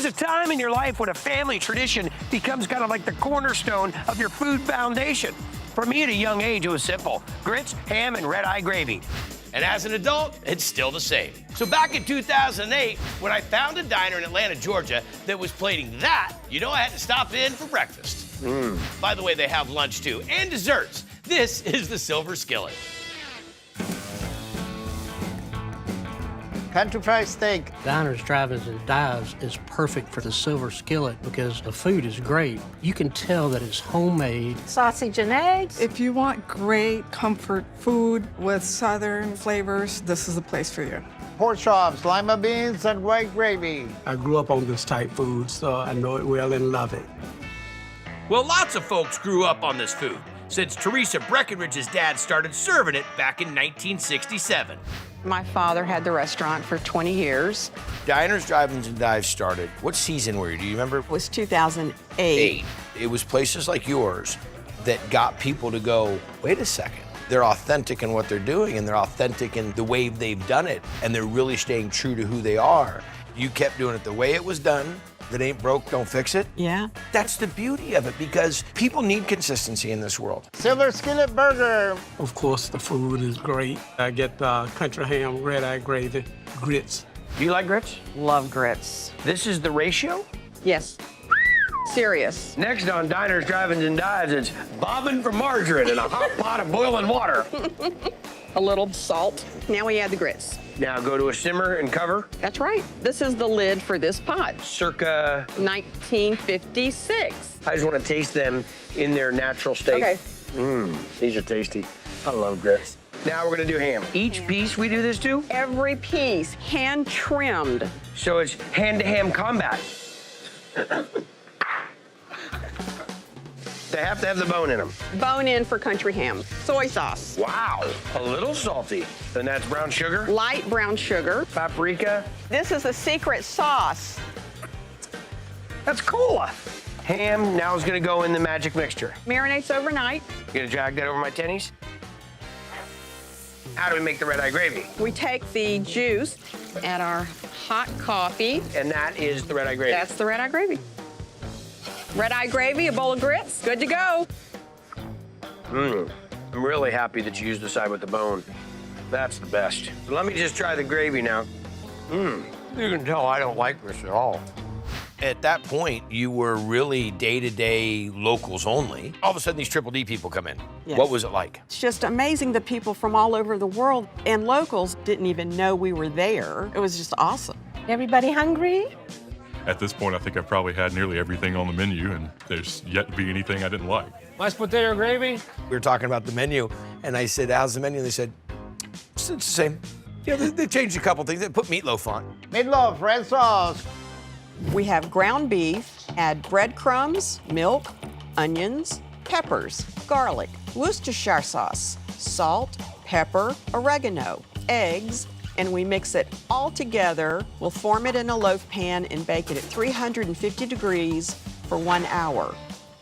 There's a time in your life when a family tradition becomes kind of like the cornerstone of your food foundation. For me at a young age, it was simple. Grits, ham, and red-eye gravy. And as an adult, it's still the same. So back in 2008, when I found a diner in Atlanta, Georgia, that was plating that, you know I had to stop in for breakfast. By the way, they have lunch too, and desserts. This is the Silver Skillet. Country fried steak. Diners, Drive-Ins, and Dives is perfect for the Silver Skillet because the food is great. You can tell that it's homemade. Sausage and eggs. If you want great comfort food with southern flavors, this is the place for you. Pork chops, lima beans, and white gravy. I grew up on this type food, so I know it well and love it. Well, lots of folks grew up on this food since Teresa Breckenridge's dad started serving it back in 1967. My father had the restaurant for 20 years. Diners, Drive-Ins, and Dives started. What season were you? Do you remember? It was 2008. It was places like yours that got people to go, wait a second. They're authentic in what they're doing, and they're authentic in the way they've done it, and they're really staying true to who they are. You kept doing it the way it was done. If it ain't broke, don't fix it. Yeah. That's the beauty of it, because people need consistency in this world. Silver Skillet Burger. Of course, the food is great. I get country ham, red-eye gravy, grits. Do you like grits? Love grits. This is the ratio? Yes. Serious. Next on Diners, Drive-Ins, and Dives, it's bobbing for margarine in a hot pot of boiling water. A little salt. Now we add the grits. Now go to a simmer and cover. That's right. This is the lid for this pot. Circa 1956. I just want to taste them in their natural state. Okay. These are tasty. I love grits. Now we're gonna do ham. Each piece we do this to? Every piece hand trimmed. So it's hand-to-ham combat. They have to have the bone in them. Bone in for country ham. Soy sauce. Wow, a little salty. Then that's brown sugar, Light brown sugar. paprika. This is a secret sauce. That's cola. Ham now is gonna go in the magic mixture. Marinates overnight. You gonna drag that over my tennies? How do we make the red-eye gravy? We take the juice, add our hot coffee. And that is the red-eye gravy. That's the red-eye gravy. Red-eye gravy, a bowl of grits, good to go. I'm really happy that you used the side with the bone. That's the best. So let me just try the gravy now. You can tell I don't like this at all. At that point, you were really day-to-day locals only. All of a sudden, these Triple D people come in. Yes. What was it like? It's just amazing that people from all over the world and locals didn't even know we were there. It was just awesome. Everybody hungry? At this point, I think I've probably had nearly everything on the menu, and there's yet to be anything I didn't like. Mashed potato gravy? We were talking about the menu, and I said, how's the menu? And they said, it's the same. Yeah, they've changed a couple things. They put meatloaf on. Meatloaf, red sauce. We have ground beef, add breadcrumbs, milk, onions, peppers, garlic, Worcestershire sauce, salt, pepper, oregano, eggs, and we mix it all together. We'll form it in a loaf pan and bake it at 350 degrees for 1 hour.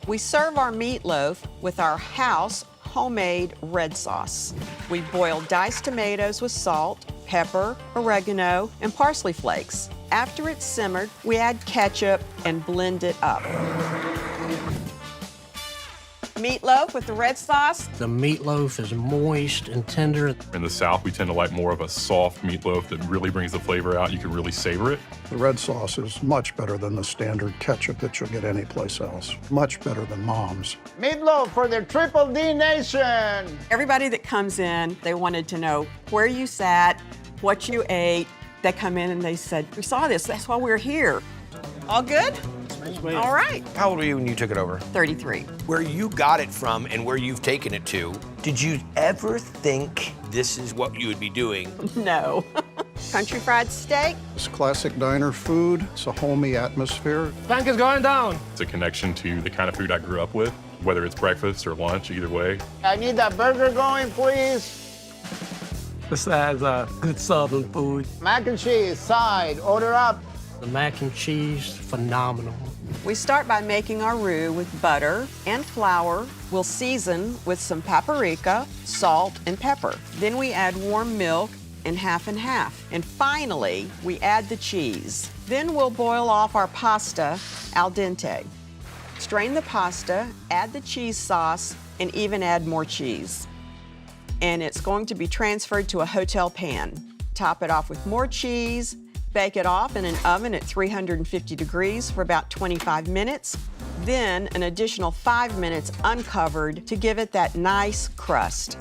We serve our meatloaf with our house homemade red sauce. We boil diced tomatoes with salt, pepper, oregano, and parsley flakes. After it's simmered, we add ketchup and blend it up. Meatloaf with the red sauce. The meatloaf is moist and tender. In the South, we tend to like more of a soft meatloaf that really brings the flavor out. You can really savor it. The red sauce is much better than the standard ketchup that you'll get anyplace else. Much better than Mom's. Meatloaf for the Triple D Nation. Everybody that comes in, they wanted to know where you sat, what you ate. They come in and they said, we saw this, that's why we're here. All good? All right. How old were you when you took it over? 33. Where you got it from and where you've taken it to, did you ever think this is what you would be doing? No. Country fried steak. It's classic diner food. It's a homey atmosphere. Tank is going down. It's a connection to the kind of food I grew up with, whether it's breakfast or lunch, either way. I need that burger going, please. Besides good Southern food. Mac and cheese, side, order up. The mac and cheese, phenomenal. We start by making our roux with butter and flour. We'll season with some paprika, salt, and pepper. Then we add warm milk and half and half. And finally, we add the cheese. Then we'll boil off our pasta al dente. Strain the pasta, add the cheese sauce, and even add more cheese. And it's going to be transferred to a hotel pan. Top it off with more cheese, bake it off in an oven at 350 degrees for about 25 minutes. Then an additional 5 minutes uncovered to give it that nice crust.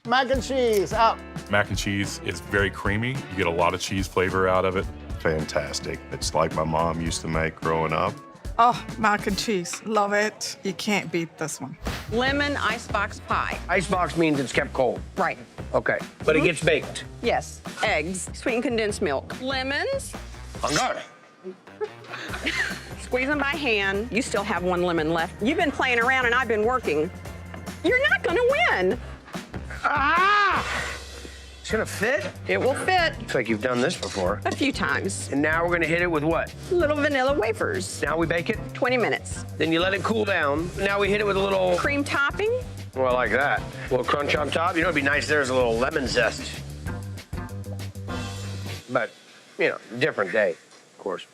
Mac and cheese, up. Mac and cheese is very creamy. You get a lot of cheese flavor out of it. Fantastic. It's like my mom used to make growing up. Oh, mac and cheese. Love it. You can't beat this one. Lemon icebox pie. Icebox means it's kept cold. Right. Okay, but it gets baked. Yes. Eggs, sweetened condensed milk. Lemons. I'm good. Squeeze them by hand. You still have one lemon left. You've been playing around and I've been working. You're not gonna win. Ah! It's gonna fit? It will fit Looks like you've done this before. a few times. And now we're gonna hit it with what? Little vanilla wafers. Now we bake it, 20 minutes. then you let it cool down. Now we hit it with a little, Cream topping. well, like that. A little crunch on top. You know, it'd be nice if there's a little lemon zest. But, you know, different day, of course.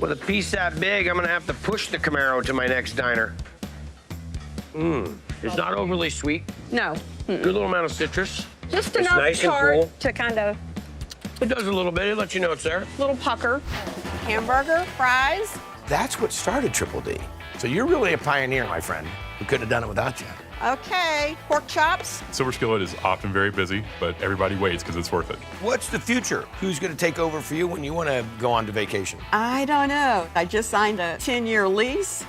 With a piece that big, I'm gonna have to push the Camaro to my next diner. It's not overly sweet. No. Good little amount of citrus. Just It's enough nice and tart cool. to kind of It does a little bit. It lets you know it's there. little pucker. Hamburger, fries. That's what started Triple D. So you're really a pioneer, my friend. We couldn't have done it without you. Okay. Pork chops. Silver Skillet is often very busy, but everybody waits because it's worth it. What's the future? Who's going to take over for you when you want to go on to vacation? I don't know. I just signed a 10-year lease.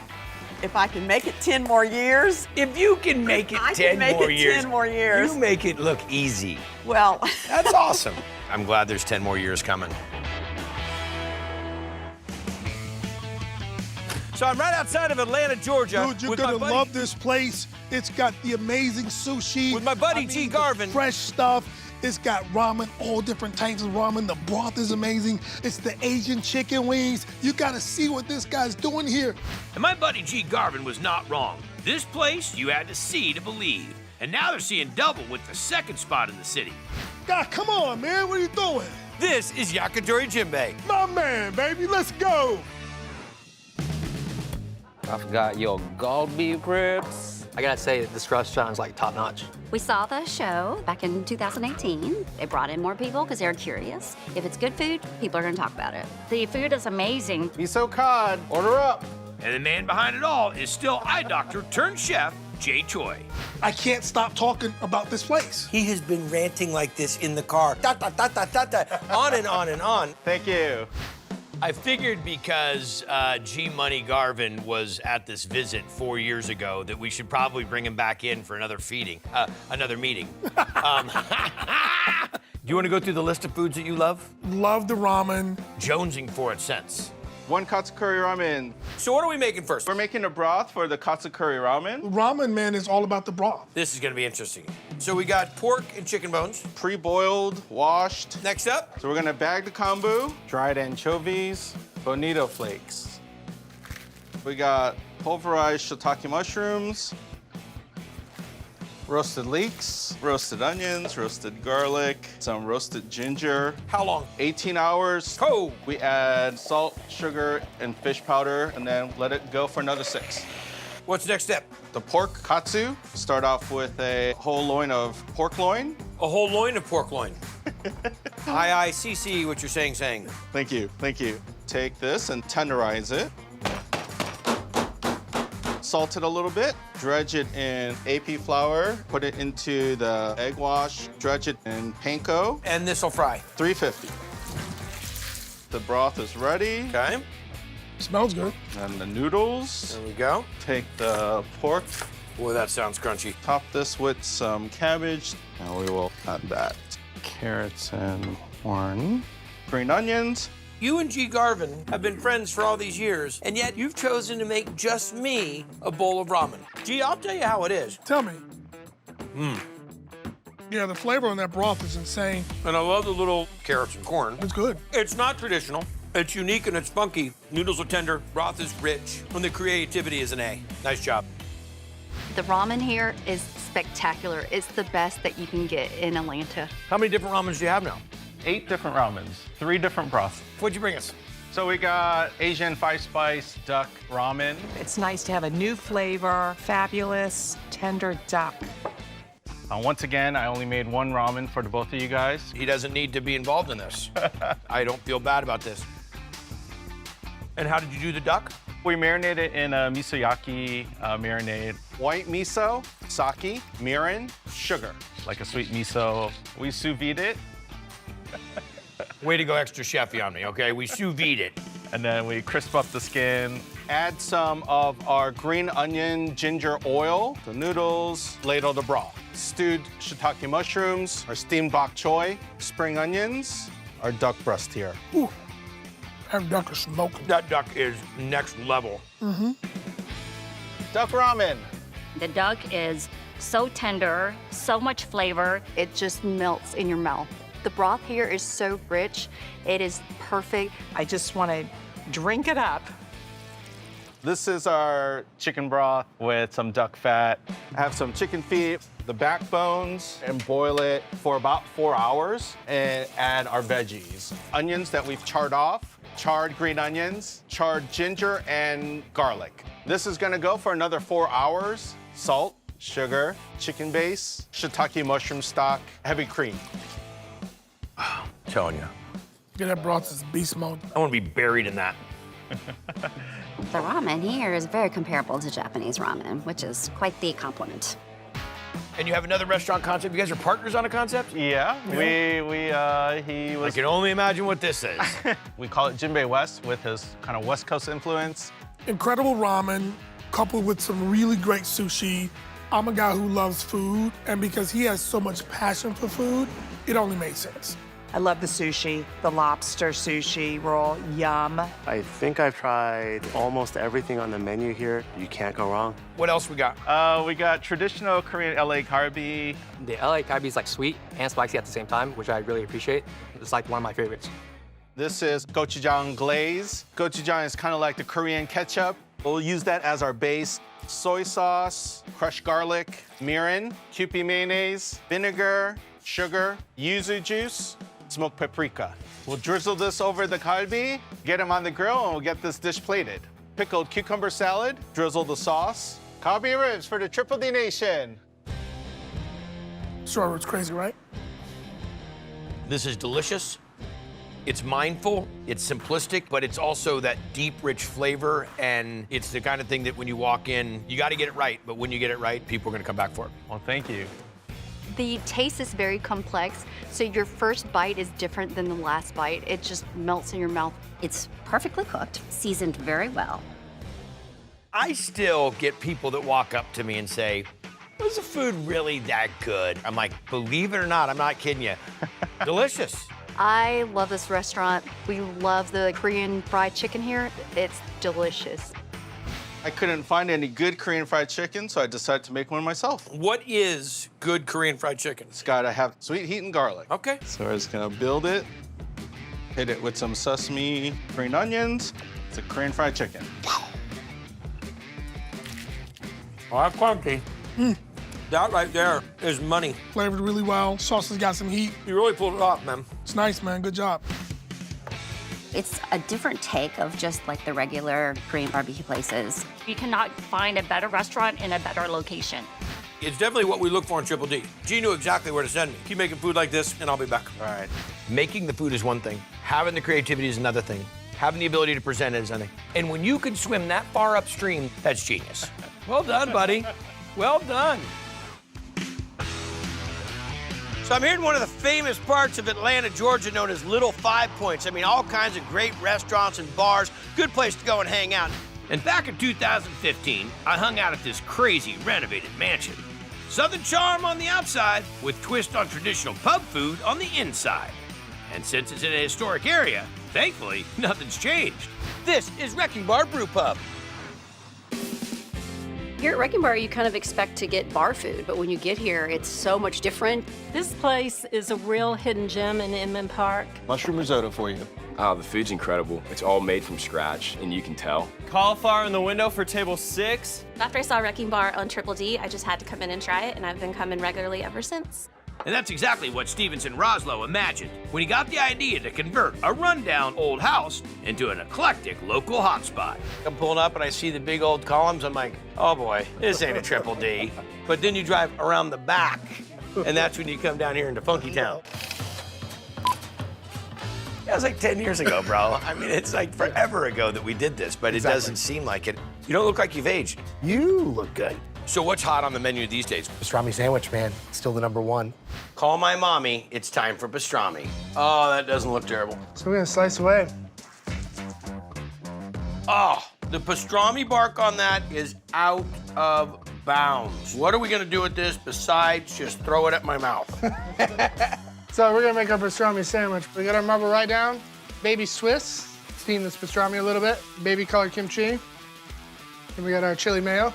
If I can make it 10 more years. If you can make it I 10 can make more it years, 10 more years. you make it look easy. Well, That's awesome. I'm glad there's 10 more years coming. So I'm right outside of Atlanta, Georgia. Dude, you're with gonna my buddy, love this place. It's got the amazing sushi. With my buddy G. the Garvin. Fresh stuff. It's got ramen, all different types of ramen. The broth is amazing. It's the Asian chicken wings. You gotta see what this guy's doing here. And my buddy G. Garvin was not wrong. This place you had to see to believe. And now they're seeing double with the second spot in the city. God, come on, man. What are you doing? This is Yakitori Jinbei. My man, baby. Let's go. I've got your gold beef ribs. I gotta say, this restaurant is like top notch. We saw the show back in 2018. They brought in more people because they were curious. If it's good food, people are gonna talk about it. The food is amazing. Miso cod, order up. And the man behind it all is still eye doctor turned chef, Jay Choi. I can't stop talking about this place. He has been ranting like this in the car, da, da, da, da, da, da, on and on and on. Thank you. I figured because G Money Garvin was at this visit 4 years ago that we should probably bring him back in for another another meeting. Do you want to go through the list of foods that you love? Love the ramen. Jonesing for it since. One katsu curry ramen. So what are we making first? We're making a broth for the katsu curry ramen. Ramen, man, is all about the broth. This is gonna be interesting. So we got pork and chicken bones. Pre-boiled, washed. Next up, So we're gonna bag the kombu. Dried anchovies, bonito flakes. We got pulverized shiitake mushrooms, Roasted leeks. roasted onions, roasted garlic, some roasted ginger. how long? 18 hours. Oh. We add salt, sugar, and fish powder, and then let it go for another 6. What's the next step? The pork katsu. Start off with a whole loin of pork loin. A whole loin of pork loin. I-I-C-C, what you're saying. Thank you, thank you. Take this and tenderize it. Salt it a little bit, dredge it in AP flour, put it into the egg wash, dredge it in panko, And this'll fry. 350. The broth is ready. Okay, Smells good. And the noodles. there we go. Take the pork, Boy, that sounds crunchy. top this with some cabbage, and we will add that. Carrots and corn. Green onions. You and G. Garvin have been friends for all these years, and yet you've chosen to make just me a bowl of ramen. G, I'll tell you how it is. Tell me. Yeah, the flavor on that broth is insane. And I love the little carrots and corn. It's good. It's not traditional. It's unique and it's funky. Noodles are tender, broth is rich, and the creativity is an A. Nice job. The ramen here is spectacular. It's the best that you can get in Atlanta. How many different ramens do you have now? 8 different ramens, 3 different broths. What'd you bring us? So we got Asian 5-spice duck ramen. It's nice to have a new flavor, fabulous, tender duck. Once again, I only made 1 ramen for the both of you guys. He doesn't need to be involved in this. I don't feel bad about this. And how did you do the duck? We marinated in a miso-yaki marinade. White miso, sake, mirin, sugar, like a sweet miso. We sous vide it. Way to go extra chefy on me, okay? We sous vide it. And then we crisp up the skin. Add some of our green onion ginger oil, the noodles, ladle the broth. Stewed shiitake mushrooms, our steamed bok choy, spring onions, our duck breast here. Ooh, that duck is smoking. That duck is next level. Mm-hmm. Duck ramen. The duck is so tender, so much flavor, it just melts in your mouth. The broth here is so rich, it is perfect. I just want to drink it up. This is our chicken broth with some duck fat. I have some chicken feet, the backbones, and boil it for about 4 hours and add our veggies. Onions that we've charred off, charred green onions, charred ginger, and garlic. This is gonna go for another 4 hours. Salt, sugar, chicken base, shiitake mushroom stock, heavy cream. I'm telling you. Get that broth is beast mode. I want to be buried in that. The ramen here is very comparable to Japanese ramen, which is quite the compliment. And you have another restaurant concept? You guys are partners on a concept? Yeah, he was. I can only imagine what this is. We call it Jinbei West with his kind of West Coast influence. Incredible ramen coupled with some really great sushi. I'm a guy who loves food, and because he has so much passion for food, it only made sense. I love the sushi, the lobster sushi roll, yum. I think I've tried almost everything on the menu here. You can't go wrong. What else we got? We got traditional Korean LA kalbi. The LA kalbi is like sweet and spicy at the same time, which I really appreciate. It's like one of my favorites. This is gochujang glaze. Gochujang is kind of like the Korean ketchup. We'll use that as our base. Soy sauce, crushed garlic, mirin, Kewpie mayonnaise, vinegar, sugar, yuzu juice, smoked paprika. We'll drizzle this over the kalbi, get them on the grill, and we'll get this dish plated. Pickled cucumber salad, drizzle the sauce. Kalbi ribs for the Triple D Nation. Sure, it's crazy, right? This is delicious. It's mindful, it's simplistic, but it's also that deep, rich flavor, and it's the kind of thing that when you walk in, you gotta get it right, but when you get it right, people are gonna come back for it. Well, thank you. The taste is very complex, so your first bite is different than the last bite. It just melts in your mouth. It's perfectly cooked, seasoned very well. I still get people that walk up to me and say, was the food really that good? I'm like, believe it or not, I'm not kidding you. Delicious. I love this restaurant. We love the Korean fried chicken here. It's delicious. I couldn't find any good Korean fried chicken, so I decided to make one myself. What is good Korean fried chicken? It's gotta have sweet heat and garlic. Okay. So we're just gonna build it, hit it with some sesame, green onions. It's a Korean fried chicken. Oh, that's crunchy. That right there is money. Flavored really well. Sauce has got some heat. You really pulled it off, man. It's nice, man. Good job. It's a different take of just like the regular Korean barbecue places. You cannot find a better restaurant in a better location. It's definitely what we look for in Triple D. G knew exactly where to send me. Keep making food like this, and I'll be back. All right. Making the food is one thing. Having the creativity is another thing. Having the ability to present it is another thing. And when you can swim that far upstream, that's genius. Well done, buddy. Well done. So I'm here in one of the famous parts of Atlanta, Georgia, known as Little 5 Points. I mean, all kinds of great restaurants and bars, good place to go and hang out. And back in 2015, I hung out at this crazy renovated mansion. Southern charm on the outside, with twist on traditional pub food on the inside. And since it's in a historic area, thankfully, nothing's changed. This is Wrecking Bar Brew Pub. Here at Wrecking Bar, you kind of expect to get bar food, but when you get here, it's so much different. This place is a real hidden gem in Inman Park. Mushroom risotto for you. Oh, the food's incredible. It's all made from scratch, and you can tell. Cauliflower in the window for table 6. After I saw Wrecking Bar on Triple D, I just had to come in and try it, and I've been coming regularly ever since. And that's exactly what Stevenson Roslow imagined when he got the idea to convert a rundown old house into an eclectic local hotspot. I'm pulling up and I see the big old columns. I'm like, oh boy, this ain't a Triple D. But then you drive around the back, and that's when you come down here into Funky Town. That was like 10 years ago, bro. I mean, it's like forever ago that we did this, but it doesn't seem like it. You don't look like you've aged. You look good. So what's hot on the menu these days? Pastrami Sandwich, man. Still the #1. Call my mommy. It's time for pastrami. Oh, that doesn't look terrible. So we're gonna slice away. Oh, the pastrami bark on that is out of bounds. What are we gonna do with this besides just throw it at my mouth? So we're gonna make our pastrami sandwich. We got our marble right down, baby Swiss, steam this pastrami a little bit, baby colored kimchi, and we got our chili mayo.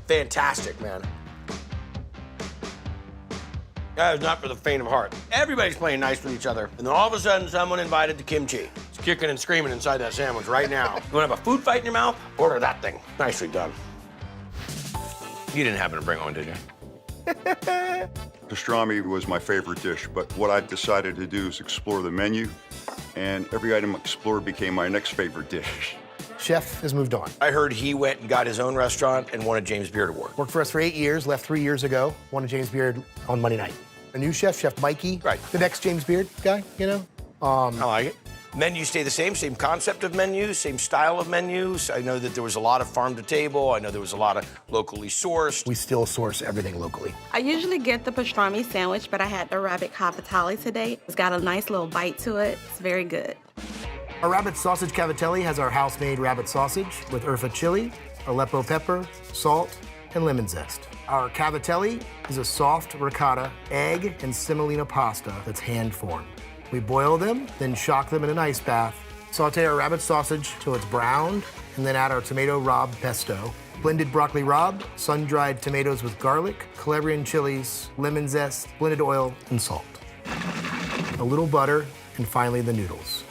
Fantastic, man. That is not for the faint of heart. Everybody's playing nice with each other, and then all of a sudden, someone invited the kimchi. It's kicking and screaming inside that sandwich right now. You wanna have a food fight in your mouth? Order that thing. Nicely done. You didn't happen to bring one, did you? Pastrami was my favorite dish, but what I decided to do is explore the menu, and every item explored became my next favorite dish. Chef has moved on. I heard he went and got his own restaurant and won a James Beard Award. Worked for us for 8 years, left 3 years ago, won a James Beard on Monday night. A new chef, Chef Mikey. Right. The next James Beard guy, you know? I like it. Menus stay the same concept of menus, same style of menus. I know that there was a lot of farm to table. I know there was a lot of locally sourced. We still source everything locally. I usually get the pastrami sandwich, but I had the rabbit cavatelli today. It's got a nice little bite to it. It's very good. Our rabbit sausage cavatelli has our house-made rabbit sausage with Urfa chili, Aleppo pepper, salt, and lemon zest. Our cavatelli is a soft ricotta, egg, and semolina pasta that's hand-formed. We boil them, then shock them in an ice bath, saute our rabbit sausage till it's browned, and then add our tomato rabe pesto, blended broccoli rabe, sun-dried tomatoes with garlic, Calabrian chilies, lemon zest, blended oil, and salt. A little butter, and finally the noodles.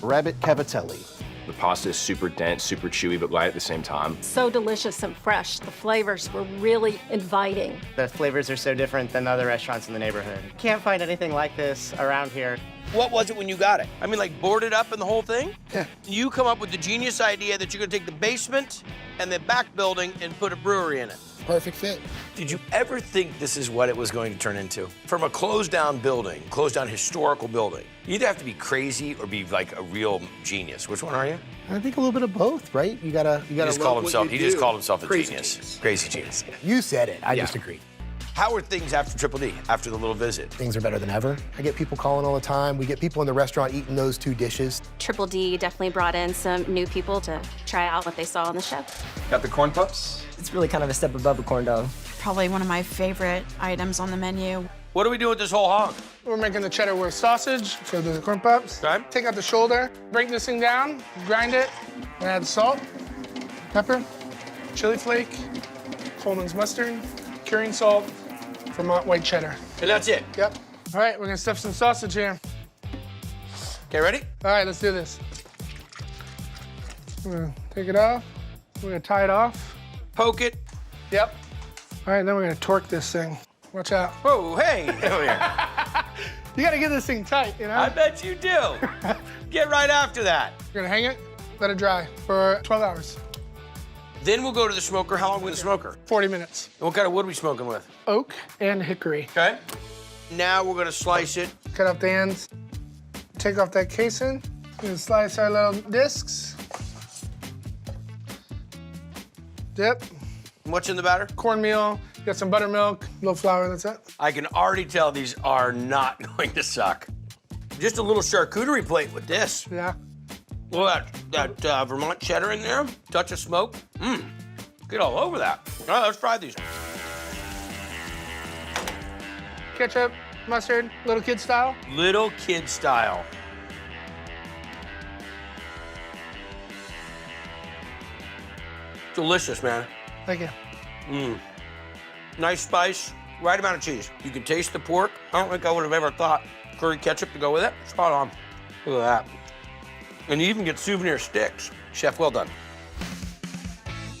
Rabbit cavatelli. The pasta is super dense, super chewy, but light at the same time. So delicious and fresh. The flavors were really inviting. The flavors are so different than other restaurants in the neighborhood. Can't find anything like this around here. What was it when you got it? I mean, like boarded up in the whole thing? Yeah. You come up with the genius idea that you're gonna take the basement and the back building and put a brewery in it. Perfect fit. Did you ever think this is what it was going to turn into? From a closed down building, closed down historical building, you either have to be crazy or be like a real genius. Which one are you? I think a little bit of both, right? You gotta He just called himself a Crazy genius. Crazy genius. You said it, I just agree. How are things after Triple D, after the little visit? Things are better than ever. I get people calling all the time. We get people in the restaurant eating those 2 dishes. Triple D definitely brought in some new people to try out what they saw on the show. Got the corn puffs? It's really kind of a step above a corn dog. Probably one of my favorite items on the menu. What do we do with this whole hog? We're making the cheddar with sausage for the corn puffs. Okay. Take out the shoulder, break this thing down, grind it, and add salt, pepper, chili flake, Coleman's mustard, curing salt, Vermont white cheddar. And that's it? Yep. All right, we're gonna stuff some sausage here. Okay, ready? All right, let's do this. We're gonna take it off. We're gonna tie it off. Poke it. Yep. All right, then we're gonna torque this thing. Watch out. Whoa, hey, over here. You gotta get this thing tight, you know? I bet you do. Get right after that. You're gonna hang it, let it dry for 12 hours. Then we'll go to the smoker. How long with the smoker? 40 minutes. And what kind of wood are we smoking with? Oak and hickory. Okay. Now we're gonna slice it. Cut off the ends. Take off that casing. We're gonna slice our little discs. Dip. What's in the batter? Cornmeal. Got some buttermilk, a little flour, that's it. I can already tell these are not going to suck. Just a little charcuterie plate with this. Yeah. Well, that Vermont cheddar in there, touch of smoke. Get all over that. All right, let's fry these. ketchup, mustard, little kid style. Little kid style. Delicious, man. Thank you. Mmm. Nice spice, right amount of cheese. You can taste the pork. I don't think I would have ever thought curry ketchup to go with it. Spot on. Look at that. And you even get souvenir sticks. Chef, well done.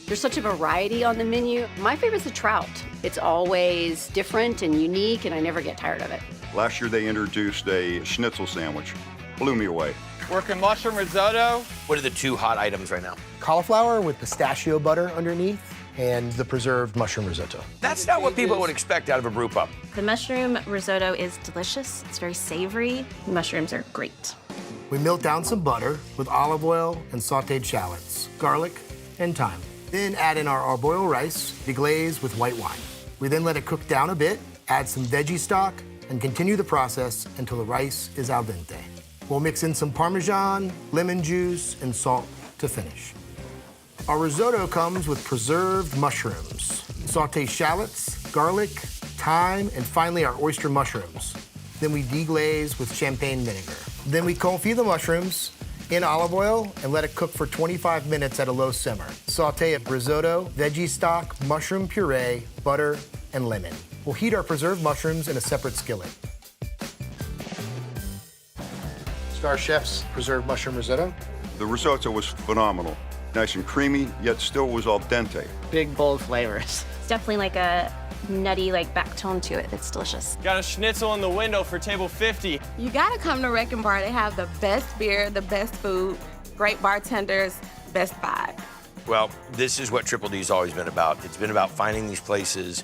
There's such a variety on the menu. My favorite's the trout. It's always different and unique, and I never get tired of it. Last year they introduced a schnitzel sandwich. Blew me away. Working mushroom risotto. What are the two hot items right now? Cauliflower with pistachio butter underneath and the preserved mushroom risotto. That's not what people would expect out of a brew pub. The mushroom risotto is delicious. It's very savory. The mushrooms are great. We melt down some butter with olive oil and sautéed shallots, garlic, and thyme. Then add in our arborio rice, deglaze with white wine. We then let it cook down a bit, add some veggie stock, and continue the process until the rice is al dente. We'll mix in some Parmesan, lemon juice, and salt to finish. Our risotto comes with preserved mushrooms, sauté shallots, garlic, thyme, and finally our oyster mushrooms. Then we deglaze with champagne vinegar. Then we confit the mushrooms in olive oil and let it cook for 25 minutes at a low simmer. Sauté a risotto, veggie stock, mushroom puree, butter, and lemon. We'll heat our preserved mushrooms in a separate skillet. Star Chef's preserved mushroom risotto. The risotto was phenomenal. Nice and creamy, yet still was al dente. Big, bold flavors. It's definitely like a nutty, like back tone to it. It's delicious. Got a schnitzel in the window for table 50. You gotta come to Wrecking Bar. They have the best beer, the best food, great bartenders, best vibe. Well, this is what Triple D's always been about. It's been about finding these places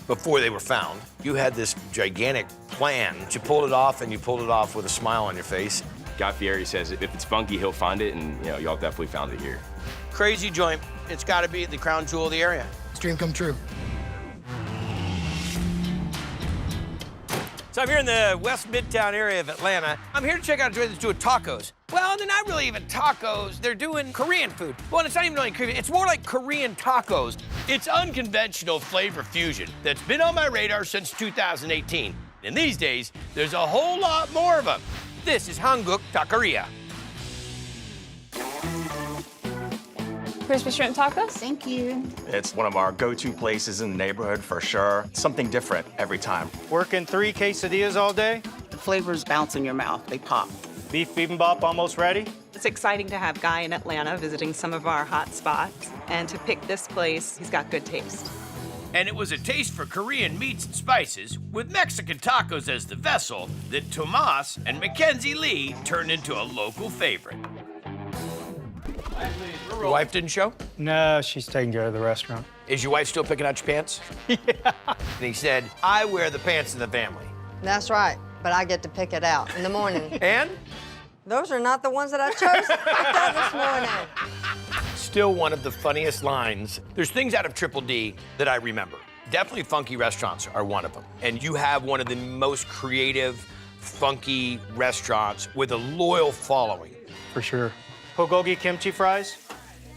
before they were found. You had this gigantic plan. You pulled it off, and you pulled it off with a smile on your face. Guy Fieri says if it's funky, he'll find it, and y'all definitely found it here. Crazy joint. It's got to be the crown jewel of the area. Dream come true. So I'm here in the West Midtown area of Atlanta. I'm here to check out a joint that's doing tacos. Well, they're not really even tacos. They're doing Korean food. Well, it's not even really Korean. It's more like Korean tacos. It's unconventional flavor fusion that's been on my radar since 2018. And these days, there's a whole lot more of them. This is Hanguk Taqueria. Crispy shrimp tacos? Thank you. It's one of our go-to places in the neighborhood for sure. Something different every time. Working 3 quesadillas all day. The flavors bounce in your mouth. They pop. Beef bibimbap almost ready. It's exciting to have Guy in Atlanta visiting some of our hot spots and to pick this place. He's got good taste. And it was a taste for Korean meats and spices, with Mexican tacos as the vessel, that Tomas and Mackenzie Lee turned into a local favorite. Your wife didn't show? No, she's taking care of the restaurant. Is your wife still picking out your pants? Yeah. And he said, I wear the pants in the family. That's right, but I get to pick it out in the morning. And? Those are not the ones that I chose to pick out this morning. Still one of the funniest lines. There's things out of Triple D that I remember. Definitely funky restaurants are one of them. And you have one of the most creative, funky restaurants with a loyal following. For sure. Bulgogi kimchi fries.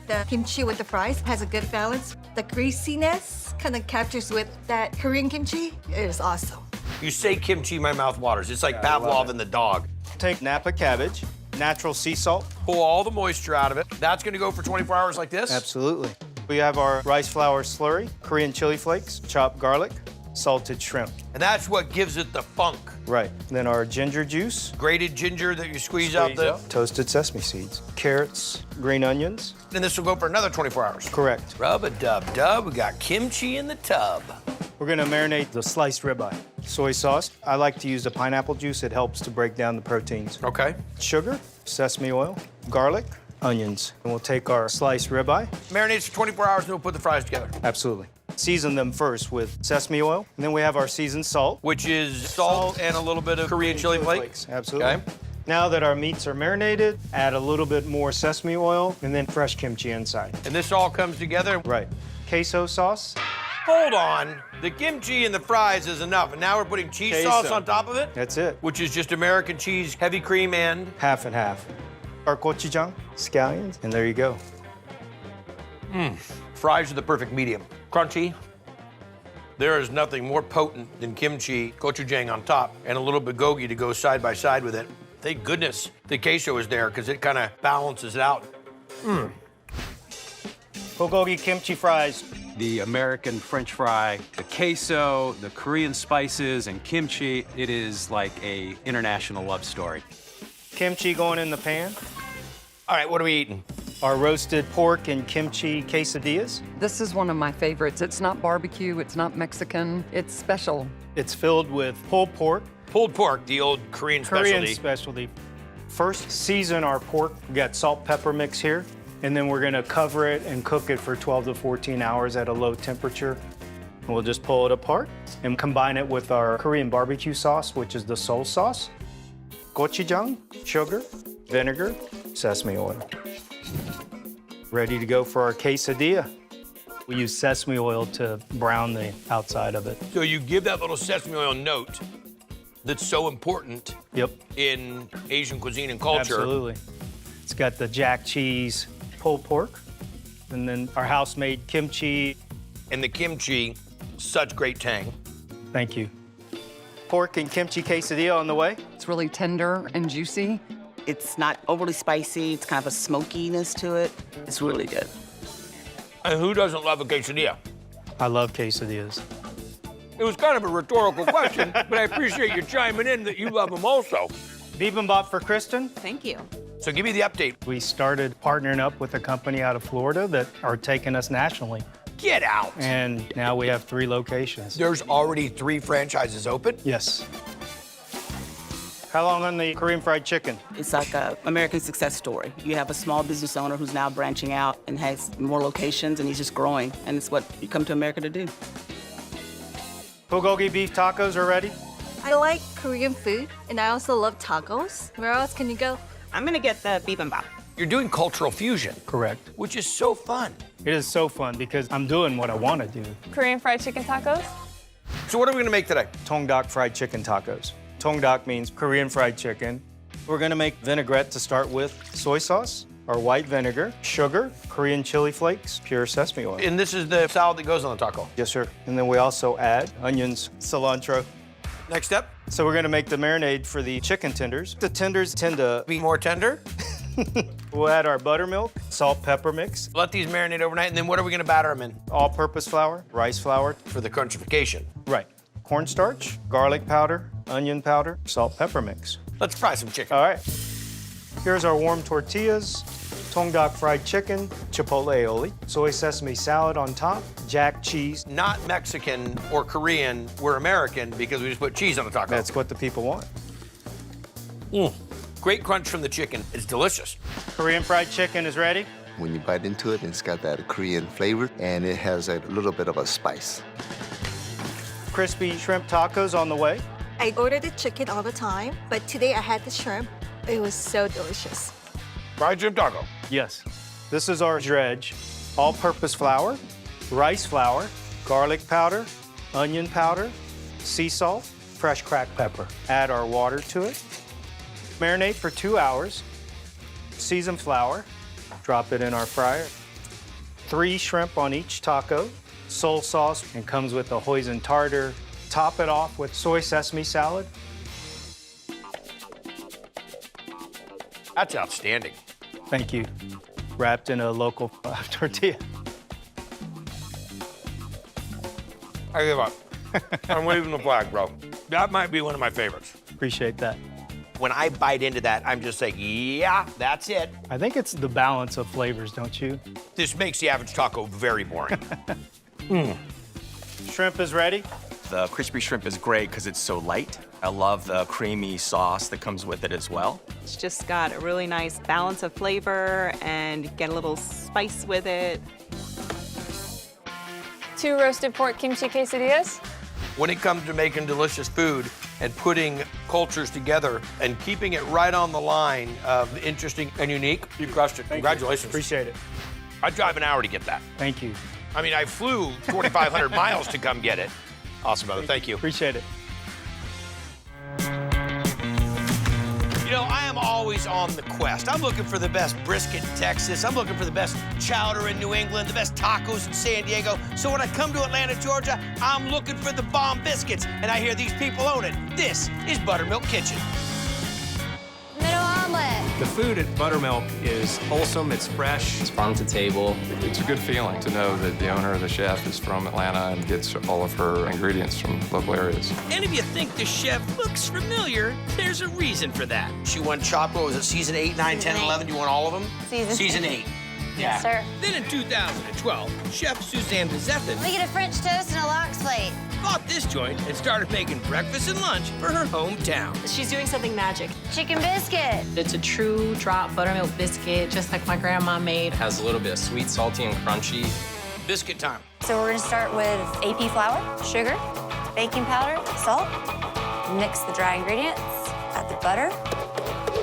The kimchi with the fries has a good balance. The greasiness kind of captures with that Korean kimchi. It is awesome. You say kimchi, my mouth waters. It's like Pavlov and the dog. Take Napa cabbage, natural sea salt. Pull all the moisture out of it. That's gonna go for 24 hours like this? Absolutely. We have our rice flour slurry, Korean chili flakes, chopped garlic, salted shrimp. And that's what gives it the funk. Right. Then our ginger juice. Grated ginger that you squeeze out the... Toasted sesame seeds, carrots, green onions. And this will go for another 24 hours. Correct. Rub-a-dub-dub, we got kimchi in the tub. We're gonna marinate the sliced ribeye. Soy sauce. I like to use the pineapple juice. It helps to break down the proteins. Okay. Sugar, sesame oil, garlic, onions. And we'll take our sliced ribeye. Marinates for 24 hours, and we'll put the fries together. Absolutely. Season them first with sesame oil, and then we have our seasoned salt. Which is salt and a little bit of Korean chili flakes. Absolutely. Okay. Now that our meats are marinated, add a little bit more sesame oil, and then fresh kimchi inside. And this all comes together? Right. Queso sauce. Hold on. The kimchi and the fries is enough, and now we're putting cheese Queso. sauce on top of it? That's it. Which is just American cheese, heavy cream, and? Half and half. Our gochujang, scallions, and there you go. Fries are the perfect medium. Crunchy, There is nothing more potent than kimchi, gochujang on top, and a little bulgogi to go side by side with it. Thank goodness the queso is there because it kind of balances it out. Bulgogi kimchi fries. The American French fry, the queso, the Korean spices, and kimchi, it is like a international love story. Kimchi going in the pan. All right, what are we eating? Our roasted pork and kimchi quesadillas. This is one of my favorites. It's not barbecue, it's not Mexican, it's special. It's filled with pulled pork. Pulled pork, the old Korean specialty. Korean specialty. First, season our pork. We got salt, pepper mix here. And then we're gonna cover it and cook it for 12 to 14 hours at a low temperature. And we'll just pull it apart and combine it with our Korean barbecue sauce, which is the Seoul sauce. Gochujang, sugar, vinegar, sesame oil. Ready to go for our quesadilla. We use sesame oil to brown the outside of it. So you give that little sesame oil note that's so important in Asian cuisine and culture. Absolutely. It's got the jack cheese pulled pork, and then our house-made kimchi. And the kimchi, such great tang. Thank you. Pork and kimchi quesadilla on the way. It's really tender and juicy. It's not overly spicy. It's kind of a smokiness to it. It's really good. And who doesn't love a quesadilla? I love quesadillas. It was kind of a rhetorical question, but I appreciate you chiming in that you love them also. Bibimbap for Kristen. Thank you. So give me the update. We started partnering up with a company out of Florida that are taking us nationally. Get out. And now we have 3 locations. There's already 3 franchises open? Yes. How long on the Korean fried chicken? It's like an American success story. You have a small business owner who's now branching out and has more locations, and he's just growing. And it's what you come to America to do. Bulgogi beef tacos are ready. I like Korean food, and I also love tacos. Where else can you go? I'm gonna get the bibimbap. You're doing cultural fusion. Correct. Which is so fun. It is so fun because I'm doing what I want to do. Korean fried chicken tacos. So what are we gonna make today? Tongdak fried chicken tacos. Tongdak means Korean fried chicken. We're gonna make vinaigrette to start with, soy sauce, our white vinegar, sugar, Korean chili flakes, pure sesame oil. And this is the salad that goes on the taco? Yes, sir. And then we also add onions, cilantro. Next step? So we're gonna make the marinade for the chicken tenders. The tenders tend to be more tender. We'll add our buttermilk, salt, pepper mix. Let these marinate overnight, and then what are we gonna batter them in? All-purpose flour, rice flour. For the crunchification. Right. Cornstarch, garlic powder, onion powder, salt, pepper mix. Let's fry some chicken. All right. Here's our warm tortillas, Tongdak fried chicken, chipotle aioli, soy sesame salad on top, jack cheese. Not Mexican or Korean, we're American because we just put cheese on the taco. That's what the people want. Great crunch from the chicken. It's delicious. Korean fried chicken is ready. When you bite into it, it's got that Korean flavor, and it has a little bit of a spice. Crispy shrimp tacos on the way. I order the chicken all the time, but today I had the shrimp. It was so delicious. Fried shrimp taco. Yes. This is our dredge. All-purpose flour, rice flour, garlic powder, onion powder, sea salt, fresh cracked pepper. Add our water to it. Marinate for 2 hours. Season flour. Drop it in our fryer. 3 shrimp on each taco. Soul sauce, and comes with a hoisin tartar. Top it off with soy sesame salad. That's outstanding. Thank you. Wrapped in a local tortilla. I give up. I'm waving the flag, bro. That might be one of my favorites. Appreciate that. When I bite into that, I'm just like, yeah, that's it. I think it's the balance of flavors, don't you? This makes the average taco very boring. Shrimp is ready. The crispy shrimp is great because it's so light. I love the creamy sauce that comes with it as well. It's just got a really nice balance of flavor and get a little spice with it. 2 roasted pork kimchi quesadillas. When it comes to making delicious food and putting cultures together and keeping it right on the line of interesting and unique, you crushed it. Congratulations. Appreciate it. I'd drive an hour to get that. Thank you. I mean, I flew 2,500 miles to come get it. Awesome, brother. Thank you. Appreciate it. You know, I am always always on the quest. I'm looking for the best brisket in Texas. I'm looking for the best chowder in New England, the best tacos in San Diego. So when I come to Atlanta, Georgia, I'm looking for the bomb biscuits. And I hear these people own it. This is Buttermilk Kitchen. Middle omelet. The food at Buttermilk is wholesome, it's fresh. It's farm to table. It's a good feeling to know that the owner or the chef is from Atlanta and gets all of her ingredients from local areas. And if you think the chef looks familiar, there's a reason for that. She won Chocolate, was it season 8, 9, 10, 11? You won all of them? Season 8. Yes, sir. Then in 2012, Chef Suzanne Bezethin We get a French toast and a lox plate. bought this joint and started making breakfast and lunch for her hometown. She's doing something magic. Chicken biscuit. It's a true drop buttermilk biscuit, just like my grandma made. It has a little bit of sweet, salty, and crunchy. Biscuit time. So we're gonna start with AP flour, sugar, baking powder, salt. Mix the dry ingredients, add the butter.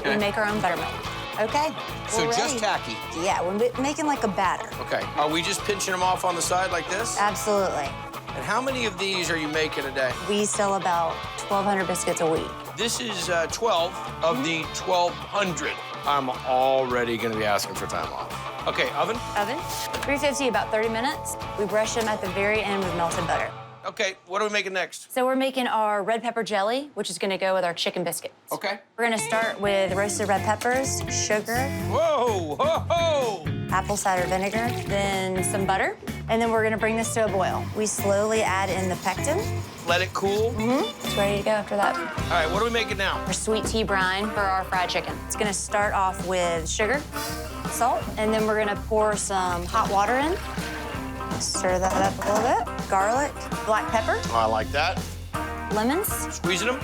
We make our own buttermilk. Okay, So we're just ready. tacky. Yeah, we're making like a batter. Okay. Are we just pinching them off on the side like this? Absolutely. And how many of these are you making a day? We sell about 1,200 biscuits a week. This is 12 of the 1,200. I'm already gonna be asking for time off. Okay, oven? Oven, 350, about 30 minutes. We brush them at the very end with melted butter. Okay, what are we making next? So we're making our red pepper jelly, which is gonna go with our chicken biscuits. Okay. We're gonna start with roasted red peppers, sugar, Whoa, ho, ho! apple cider vinegar, then some butter, and then we're gonna bring this to a boil. We slowly add in the pectin. Let it cool. It's ready to go after that. All right, what are we making now? Our sweet tea brine for our fried chicken. It's gonna start off with sugar, salt, and then we're gonna pour some hot water in. Stir that up a little bit. Garlic, black pepper, Oh, I like that. lemons, Squeezing them.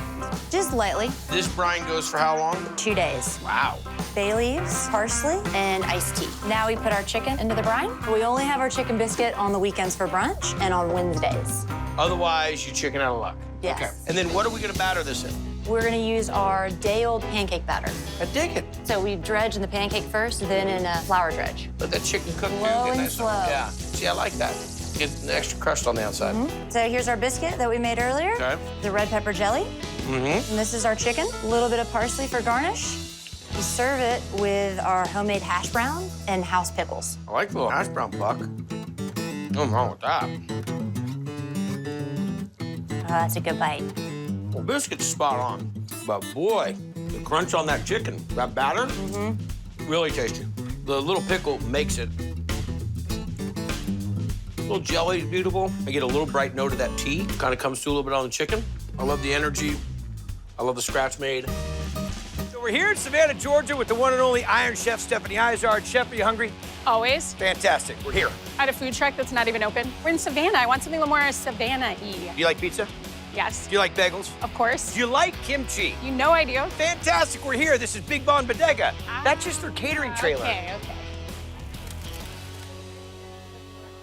just lightly. This brine goes for how long? 2 days. Wow. Bay leaves, parsley, and iced tea. Now we put our chicken into the brine. We only have our chicken biscuit on the weekends for brunch and on Wednesdays. Otherwise, you chicken out of luck. Yes. Okay. And then what are we gonna batter this in? We're gonna use our day-old pancake batter. I dig it. So we dredge in the pancake first, then in a flour dredge. Let that chicken cook. Slow Get and nice. slow. Yeah. See, I like that. Get the extra crust on the outside. So here's our biscuit that we made earlier. Okay. The red pepper jelly. Mm-hmm. And this is our chicken. A little bit of parsley for garnish. We serve it with our homemade hash brown and house pickles. I like the little hash brown, Buck. Nothing wrong with that. Oh, that's a good bite. Well, biscuit's spot on. But boy, the crunch on that chicken, that batter, really tasty. The little pickle makes it. A little jelly is beautiful. I get a little bright note of that tea. Kind of comes through a little bit on the chicken. I love the energy. I love the scratch made. So we're here in Savannah, Georgia with the one and only Iron Chef Stephanie Izard. Chef, are you hungry? Always. Fantastic. We're here. At a food truck that's not even open. We're in Savannah. I want something a little more Savannah-y. Do you like pizza? Yes. Do you like bagels? Of course. Do you like kimchi? You know I do. Fantastic. We're here. This is Big Bon Bodega. That's just their catering trailer. Okay.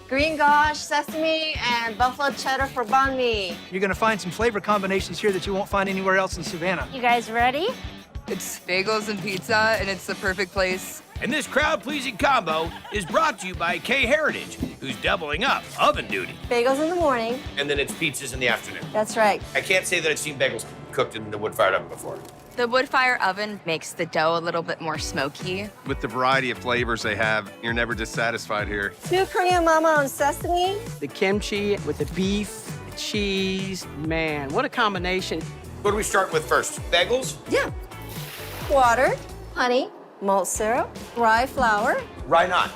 Green gosh, sesame, and buffalo cheddar for banh mi. You're gonna find some flavor combinations here that you won't find anywhere else in Savannah. You guys ready? It's bagels and pizza, and it's the perfect place. And this crowd-pleasing combo is brought to you by K Heritage, who's doubling up oven duty. Bagels in the morning. And then it's pizzas in the afternoon. That's right. I can't say that I've seen bagels cooked in the wood-fired oven before. The wood fire oven makes the dough a little bit more smoky. With the variety of flavors they have, you're never dissatisfied here. Two Korean mama on sesame. The kimchi with the beef, the cheese, man, what a combination. What do we start with first? Bagels? Yeah. Water, honey, malt syrup, rye flour, Rye not.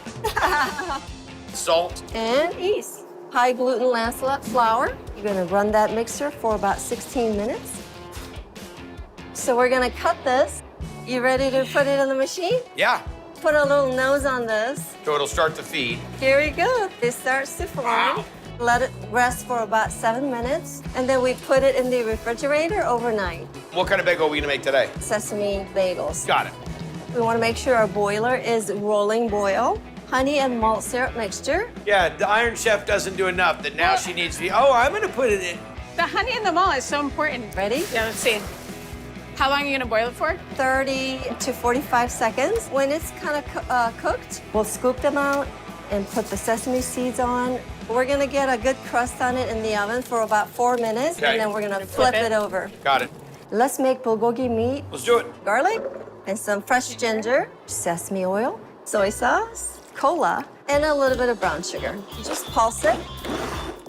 Salt. and yeast. High gluten lanceolate flour. You're gonna run that mixer for about 16 minutes. So we're gonna cut this. You ready to put it in the machine? Yeah. Put a little nose on this. So it'll start to feed. Here we go. It starts to form. Let it rest for about 7 minutes, and then we put it in the refrigerator overnight. What kind of bagel are we gonna make today? Sesame bagels. Got it. We want to make sure our boiler is rolling boil. Honey and malt syrup mixture. Yeah, the Iron Chef doesn't do enough that now she needs to be, oh, I'm gonna put it in. The honey in the malt is so important. Ready? Yeah, let's see. How long are you gonna boil it for? 30 to 45 seconds. When it's kind of cooked, we'll scoop them out and put the sesame seeds on. We're gonna get a good crust on it in the oven for about 4 minutes, Okay. and then we're gonna flip it over. Got it. Let's make bulgogi meat. Let's do it. Garlic, and some fresh ginger, sesame oil, soy sauce, cola, and a little bit of brown sugar. You just pulse it.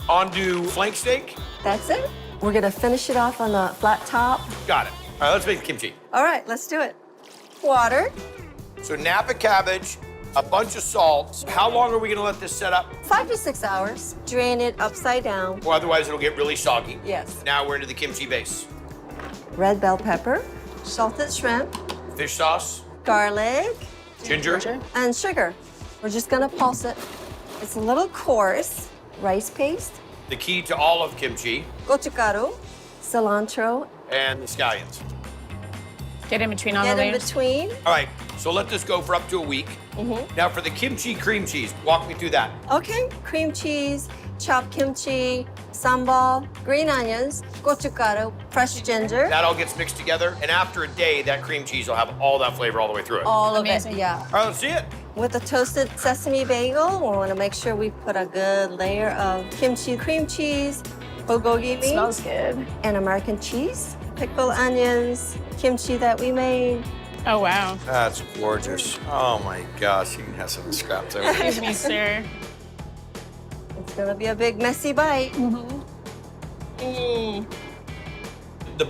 On flank steak. That's it. We're gonna finish it off on a flat top. Got it. All right, let's make the kimchi. All right, let's do it. Water. So Napa cabbage, a bunch of salt. How long are we gonna let this set up? 5 to 6 hours. Drain it upside down. Or otherwise it'll get really soggy. Yes. Now we're into the kimchi base. Red bell pepper, salted shrimp, Fish sauce, garlic, ginger, and sugar. We're just gonna pulse it. It's a little coarse. Rice paste, the key to all of kimchi, gochugaru, cilantro. And the scallions. Get in between all the Get in layers. between. All right, so let this go for up to a week. Now for the kimchi cream cheese, walk me through that. Okay, cream cheese, chopped kimchi, sambal, green onions, gochugaru, fresh ginger. That all gets mixed together, and after a day, that cream cheese will have all that flavor all the way through it. All of it, yeah. All right, let's see it. With the toasted sesame bagel, we want to make sure we put a good layer of kimchi cream cheese, bulgogi meat. Smells good. And American cheese, pickled onions, kimchi that we made. Oh, wow. That's gorgeous. Oh my gosh, you can have some scraps there. Excuse me, sir. It's gonna be a big messy bite. The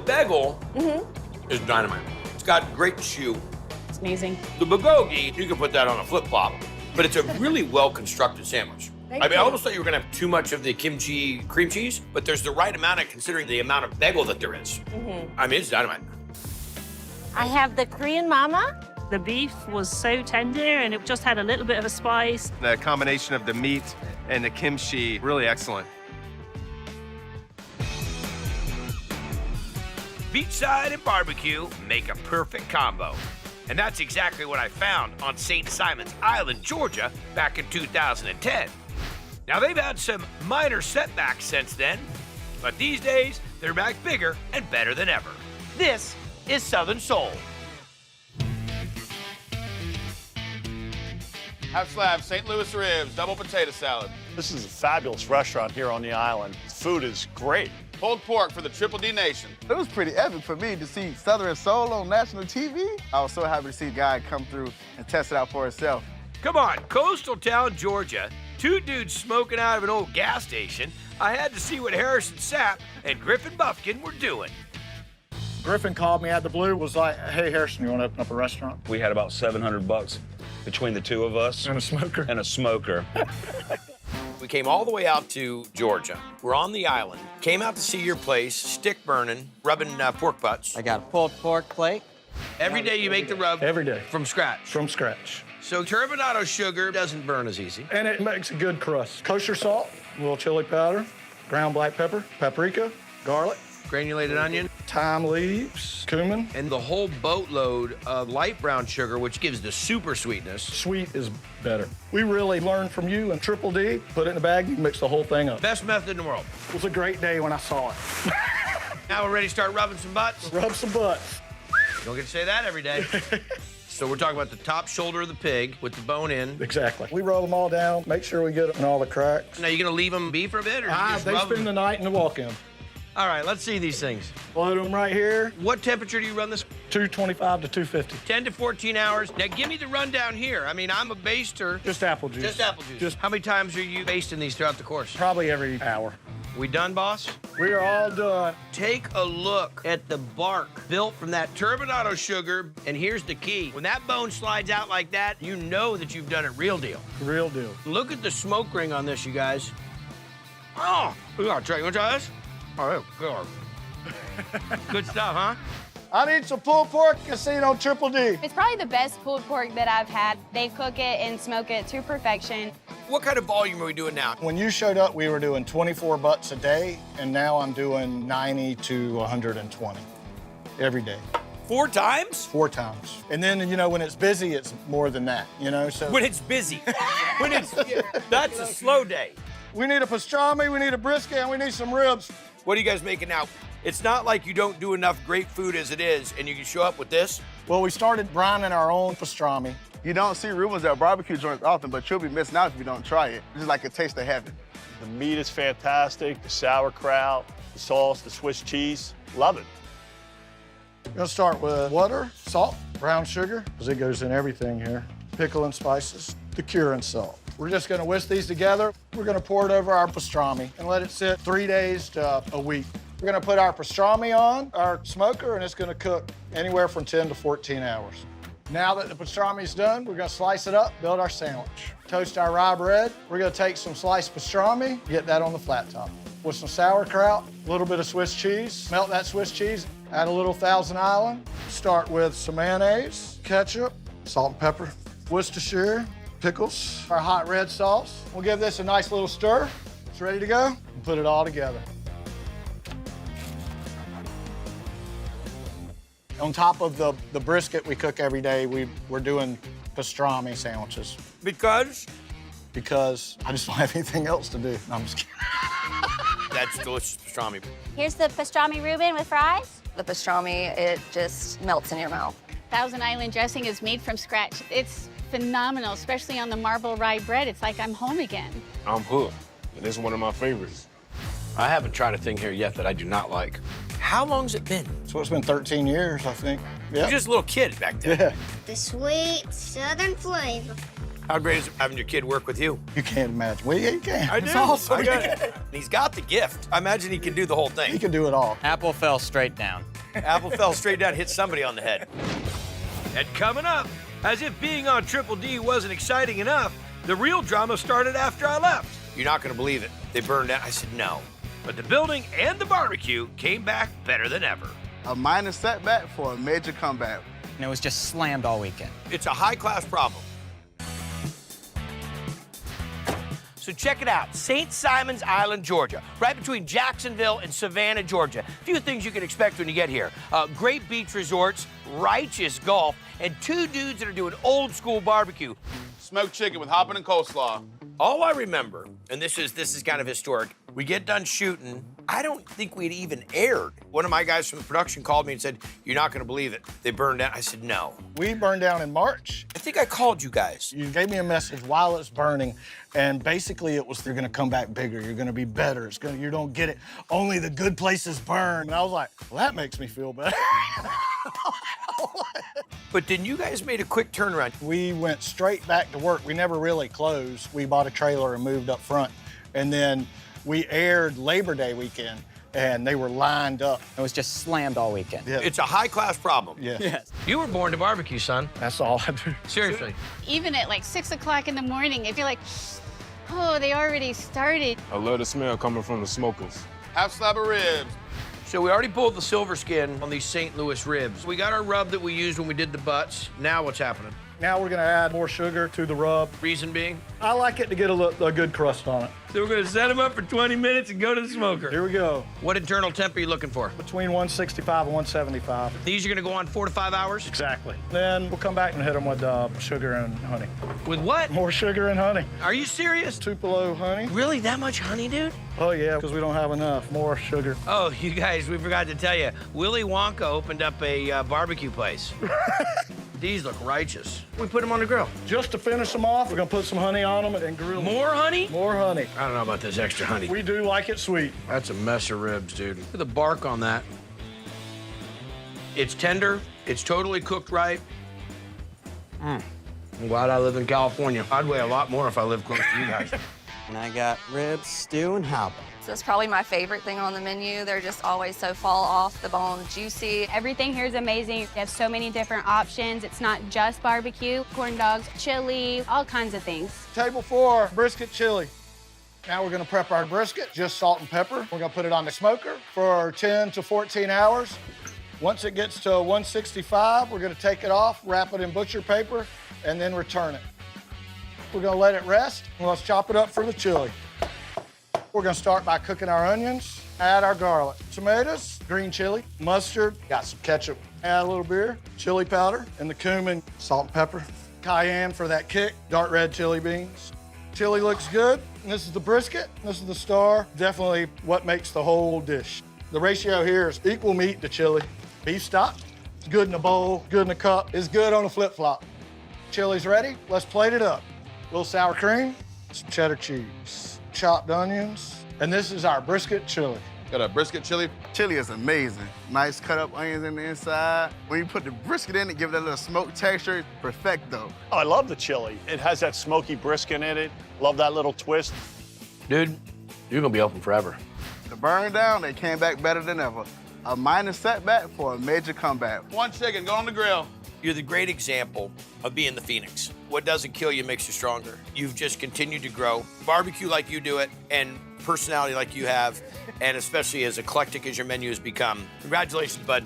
bagel is dynamite. It's got great chew. It's amazing. The bulgogi, you can put that on a flip-flop, but it's a really well-constructed sandwich. I almost thought you were gonna have too much of the kimchi cream cheese, but there's the right amount of considering the amount of bagel that there is. I mean, it's dynamite. I have the Korean mama. The beef was so tender and it just had a little bit of a spice. The combination of the meat and the kimchi, really excellent. Beachside and barbecue make a perfect combo. And that's exactly what I found on St. Simon's Island, Georgia, back in 2010. Now, they've had some minor setbacks since then, but these days, they're back bigger and better than ever. This is Southern Soul. Half slab, St. Louis ribs, double potato salad. This is a fabulous restaurant here on the island. Food is great. Pulled pork for the Triple D Nation. It was pretty epic for me to see Southern Soul on national TV. I was so happy to see a guy come through and test it out for himself. Come on, coastal town, Georgia. Two dudes smoking out of an old gas station. I had to see what Harrison Sapp and Griffin Buffkin were doing. Griffin called me out of the blue, was like, hey, Harrison, you want to open up a restaurant? We had about $700 between the two of us. And a smoker. And a smoker. We came all the way out to Georgia. We're on the island. Came out to see your place, stick burning, rubbing pork butts. I got a pulled pork plate. Every day you make the rub? Every day. From scratch? From scratch. So turbinado sugar doesn't burn as easy. And it makes a good crust. Kosher salt, a little chili powder, ground black pepper, paprika, garlic. Granulated onion. Thyme leaves, cumin. And the whole boatload of light brown sugar, which gives the super sweetness. Sweet is better. We really learned from you and Triple D. Put it in a bag, you mix the whole thing up. Best method in the world. It was a great day when I saw it. Now we're ready to start rubbing some butts? Rub some butts. You don't get to say that every day. So we're talking about the top shoulder of the pig with the bone in. Exactly. We roll them all down, make sure we get them in all the cracks. Now, you gonna leave them be for a bit? Or they spend the night in the walk-in. All right, let's see these things. Load them right here. What temperature do you run this? 225 to 250. 10 to 14 hours. Now, give me the rundown here. I mean, I'm a baster. Just apple juice. Just apple juice. How many times are you basting these throughout the course? Probably every hour. We done, boss? We are all done. Take a look at the bark built from that turbinado sugar, and here's the key. When that bone slides out like that, you know that you've done it real deal. Real deal. Look at the smoke ring on this, you guys. Oh, you wanna try this? All right, good. Good stuff, huh? I need some pulled pork casino Triple D. It's probably the best pulled pork that I've had. They cook it and smoke it to perfection. What kind of volume are we doing now? When you showed up, we were doing 24 butts a day, and now I'm doing 90 to 120 every day. 4 times? 4 times. And then, you know, when it's busy, it's more than that, you know? So when it's busy. That's a slow day. We need a pastrami, we need a brisket, and we need some ribs. What are you guys making now? It's not like you don't do enough great food as it is, and you can show up with this. Well, we started brining our own pastrami. You don't see rumors at barbecue joints often, but you'll be missing out if you don't try it. It's just like a taste of heaven. The meat is fantastic, the sauerkraut, the sauce, the Swiss cheese. Love it. We're gonna start with water, salt, brown sugar, because it goes in everything here. Pickle and spices, the curing salt. We're just gonna whisk these together. We're gonna pour it over our pastrami and let it sit 3 days to a week. We're gonna put our pastrami on our smoker, and it's gonna cook anywhere from 10 to 14 hours. Now that the pastrami's done, we're gonna slice it up, build our sandwich. Toast our rye bread. We're gonna take some sliced pastrami, get that on the flat top. With some sauerkraut, a little bit of Swiss cheese. Melt that Swiss cheese, add a little Thousand Island. Start with some mayonnaise, ketchup, salt and pepper, Worcestershire, pickles, our hot red sauce. We'll give this a nice little stir. It's ready to go. Put it all together. On top of the brisket we cook every day, we're doing pastrami sandwiches. Because? Because I just don't have anything else to do. No, I'm just kidding. That's delicious pastrami. Here's the pastrami Reuben with fries. The pastrami, it just melts in your mouth. Thousand Island dressing is made from scratch. It's phenomenal, especially on the marble rye bread. It's like I'm home again. I'm hooked. This is one of my favorites. I haven't tried a thing here yet that I do not like. How long's it been? So it's been 13 years, I think. Yeah. You're just a little kid back then. Yeah. The sweet southern flavor. How great is it having your kid work with you? You can't imagine. Well, yeah, you can. I do. It's awesome. He's got the gift. I imagine he can do the whole thing. He can do it all. Apple fell straight down. Apple fell straight down, hit somebody on the head. And coming up, as if being on Triple D wasn't exciting enough, the real drama started after I left. You're not gonna believe it. They burned down. I said no. But the building and the barbecue came back better than ever. A minor setback for a major comeback. And it was just slammed all weekend. It's a high-class problem. So check it out, St. Simons Island, Georgia, right between Jacksonville and Savannah, Georgia. A few things you can expect when you get here. Great beach resorts, righteous golf, and two dudes that are doing old school barbecue. Smoked chicken with hoppin' and coleslaw. All I remember, and this is kind of historic, we get done shooting, I don't think we'd even aired. One of my guys from the production called me and said, "You're not gonna believe it. They burned down." I said, "No." We burned down in March. I think I called you guys. You gave me a message while it's burning, and basically it was, they're gonna come back bigger, you're gonna be better, you don't get it, only the good places burn. And I was like, well, that makes me feel better. But then you guys made a quick turnaround. We went straight back to work. We never really closed. We bought a trailer and moved up front. And then we aired Labor Day weekend, and they were lined up. It was just slammed all weekend. Yeah. It's a high-class problem. Yeah. Yes. You were born to barbecue, son. That's all I do. Seriously. Even at like 6 o'clock in the morning, if you're like, oh, they already started. I love the smell coming from the smokers. Half slab of ribs. So we already pulled the silver skin on these St. Louis ribs. We got our rub that we used when we did the butts. Now what's happening? Now we're gonna add more sugar to the rub. Reason being? I like it to get a good crust on it. So we're gonna set them up for 20 minutes and go to the smoker. Here we go. What internal temp are you looking for? Between 165 and 175. These are gonna go on 4 to 5 hours? Exactly. Then we'll come back and hit them with sugar and honey. With what? More sugar and honey. Are you serious? Tupelo honey. Really, that much honey, dude? Oh, yeah, because we don't have enough. More sugar. Oh, you guys, we forgot to tell you, Willy Wonka opened up a barbecue place. These look righteous. We put them on the grill. Just to finish them off, we're gonna put some honey on them and grill them. More honey? More honey. I don't know about this extra honey. We do like it sweet. That's a mess of ribs, dude. Look at the bark on that. It's tender. It's totally cooked right. I'm glad I live in California. I'd weigh a lot more if I lived close to you guys. And I got ribs, stew, and hot. So it's probably my favorite thing on the menu. They're just always so fall off the bone, juicy. Everything here is amazing. You have so many different options. It's not just barbecue, corn dogs, chili, all kinds of things. Table 4, brisket chili. Now we're gonna prep our brisket, just salt and pepper. We're gonna put it on the smoker for 10 to 14 hours. Once it gets to 165, we're gonna take it off, wrap it in butcher paper, and then return it. We're gonna let it rest, and let's chop it up for the chili. We're gonna start by cooking our onions, add our garlic, tomatoes, green chili, mustard, got some ketchup, add a little beer, chili powder, and the cumin, salt and pepper, cayenne for that kick, dark red chili beans. Chili looks good, and this is the brisket, this is the star, definitely what makes the whole dish. The ratio here is equal meat to chili. Beef stock, it's good in a bowl, good in a cup, it's good on a flip-flop. Chili's ready, let's plate it up. A little sour cream, some cheddar cheese, chopped onions, and this is our brisket chili. Got a brisket chili. Chili is amazing. Nice cut up onions in the inside. When you put the brisket in it, give it a little smoked texture. Perfecto. Oh, I love the chili. It has that smoky brisket in it. Love that little twist. Dude, you're gonna be open forever. The burn down, they came back better than ever. A minor setback for a major comeback. One chicken, go on the grill. You're the great example of being the Phoenix. What doesn't kill you makes you stronger. You've just continued to grow. Barbecue like you do it, and personality like you have, and especially as eclectic as your menu has become. Congratulations, bud.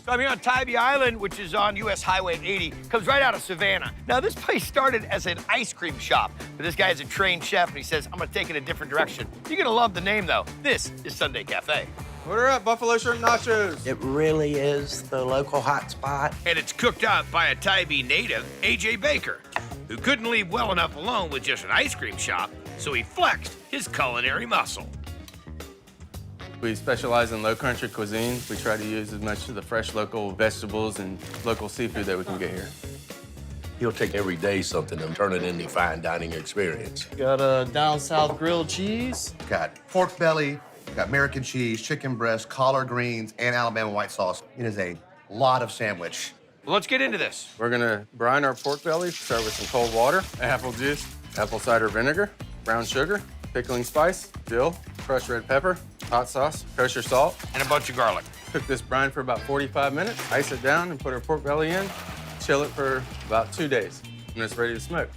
So I'm here on Tybee Island, which is on US Highway 80, comes right out of Savannah. Now, this place started as an ice cream shop, but this guy is a trained chef, and he says, I'm gonna take it a different direction. You're gonna love the name, though. This is Sunday Cafe. Order up buffalo shrimp nachos. It really is the local hot spot. And it's cooked up by a Tybee native, A.J. Baker, who couldn't leave well enough alone with just an ice cream shop, so he flexed his culinary muscle. We specialize in low country cuisine. We try to use as much of the fresh local vegetables and local seafood that we can get here. He'll take every day something and turn it into a fine dining experience. Got a down south grilled cheese. Got pork belly, got American cheese, chicken breast, collard greens, and Alabama white sauce. It is a lot of sandwich. Well, let's get into this. We're gonna brine our pork belly, start with some cold water, apple juice, apple cider vinegar, brown sugar, pickling spice, dill, crushed red pepper, hot sauce, kosher salt, and a bunch of garlic. Cook this brine for about 45 minutes, ice it down and put our pork belly in, chill it for about 2 days, and it's ready to smoke.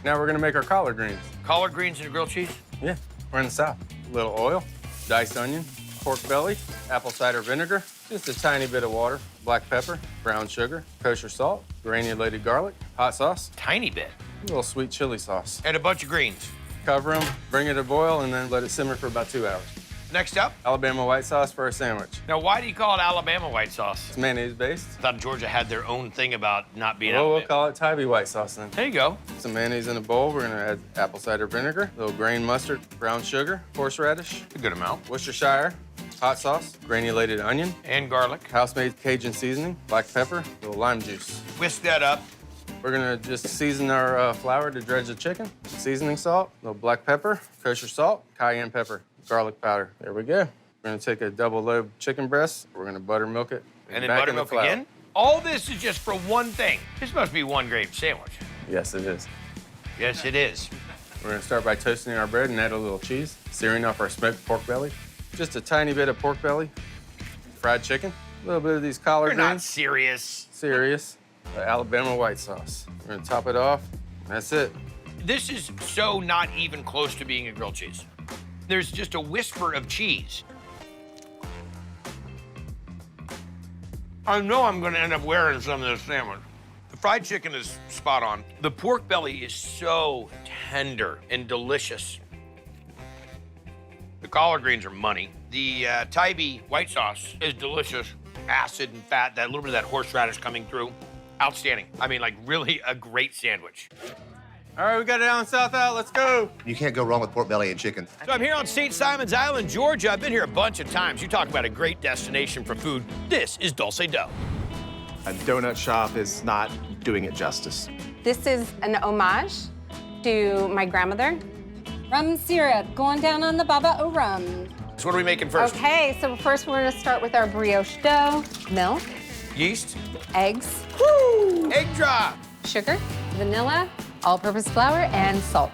Now we're gonna make our collard greens. Collard greens and grilled cheese? Yeah, we're in the South. A little oil, diced onion, pork belly, apple cider vinegar, just a tiny bit of water, black pepper, brown sugar, kosher salt, granulated garlic, hot sauce. Tiny bit. A little sweet chili sauce. And a bunch of greens. Cover them, bring it to boil, and then let it simmer for about 2 hours. Next up? Alabama white sauce for our sandwich. Now, why do you call it Alabama white sauce? It's mayonnaise-based. I thought Georgia had their own thing about not being Well, Alabama. we'll call it Tybee white sauce then. There you go. Some mayonnaise in a bowl. We're gonna add apple cider vinegar, a little grain mustard, brown sugar, horseradish. A good amount. Worcestershire, hot sauce, granulated onion. And garlic. House-made Cajun seasoning, black pepper, a little lime juice. Whisk that up. We're gonna just season our flour to dredge the chicken. Seasoning salt, a little black pepper, kosher salt, cayenne pepper, garlic powder. There we go. We're gonna take a double lobe chicken breast. We're gonna buttermilk it. And then back in the buttermilk flour. again? All this is just for one thing. This must be one great sandwich. Yes, it is. Yes, it is. We're gonna start by toasting our bread and add a little cheese, searing off our smoked pork belly. Just a tiny bit of pork belly, fried chicken, a little bit of these collard You're not greens. serious. Serious. Alabama white sauce. We're gonna top it off. That's it. This is so not even close to being a grilled cheese. There's just a whisper of cheese. I know I'm gonna end up wearing some of this sandwich. The fried chicken is spot on. The pork belly is so tender and delicious. The collard greens are money. The Tybee white sauce is delicious. Acid and fat, that little bit of that horseradish coming through. Outstanding. I mean, like, really a great sandwich. All right, we got it down south out. Let's go. You can't go wrong with pork belly and chicken. So I'm here on St. Simon's Island, Georgia. I've been here a bunch of times. You talk about a great destination for food. This is Dulce Dough. A donut shop is not doing it justice. This is an homage to my grandmother. Rum syrup going down on the baba o rum. So what are we making first? Okay, so first we're gonna start with our brioche dough. Milk, Yeast. eggs, Woo! Egg drop. sugar, vanilla, all-purpose flour, and salt.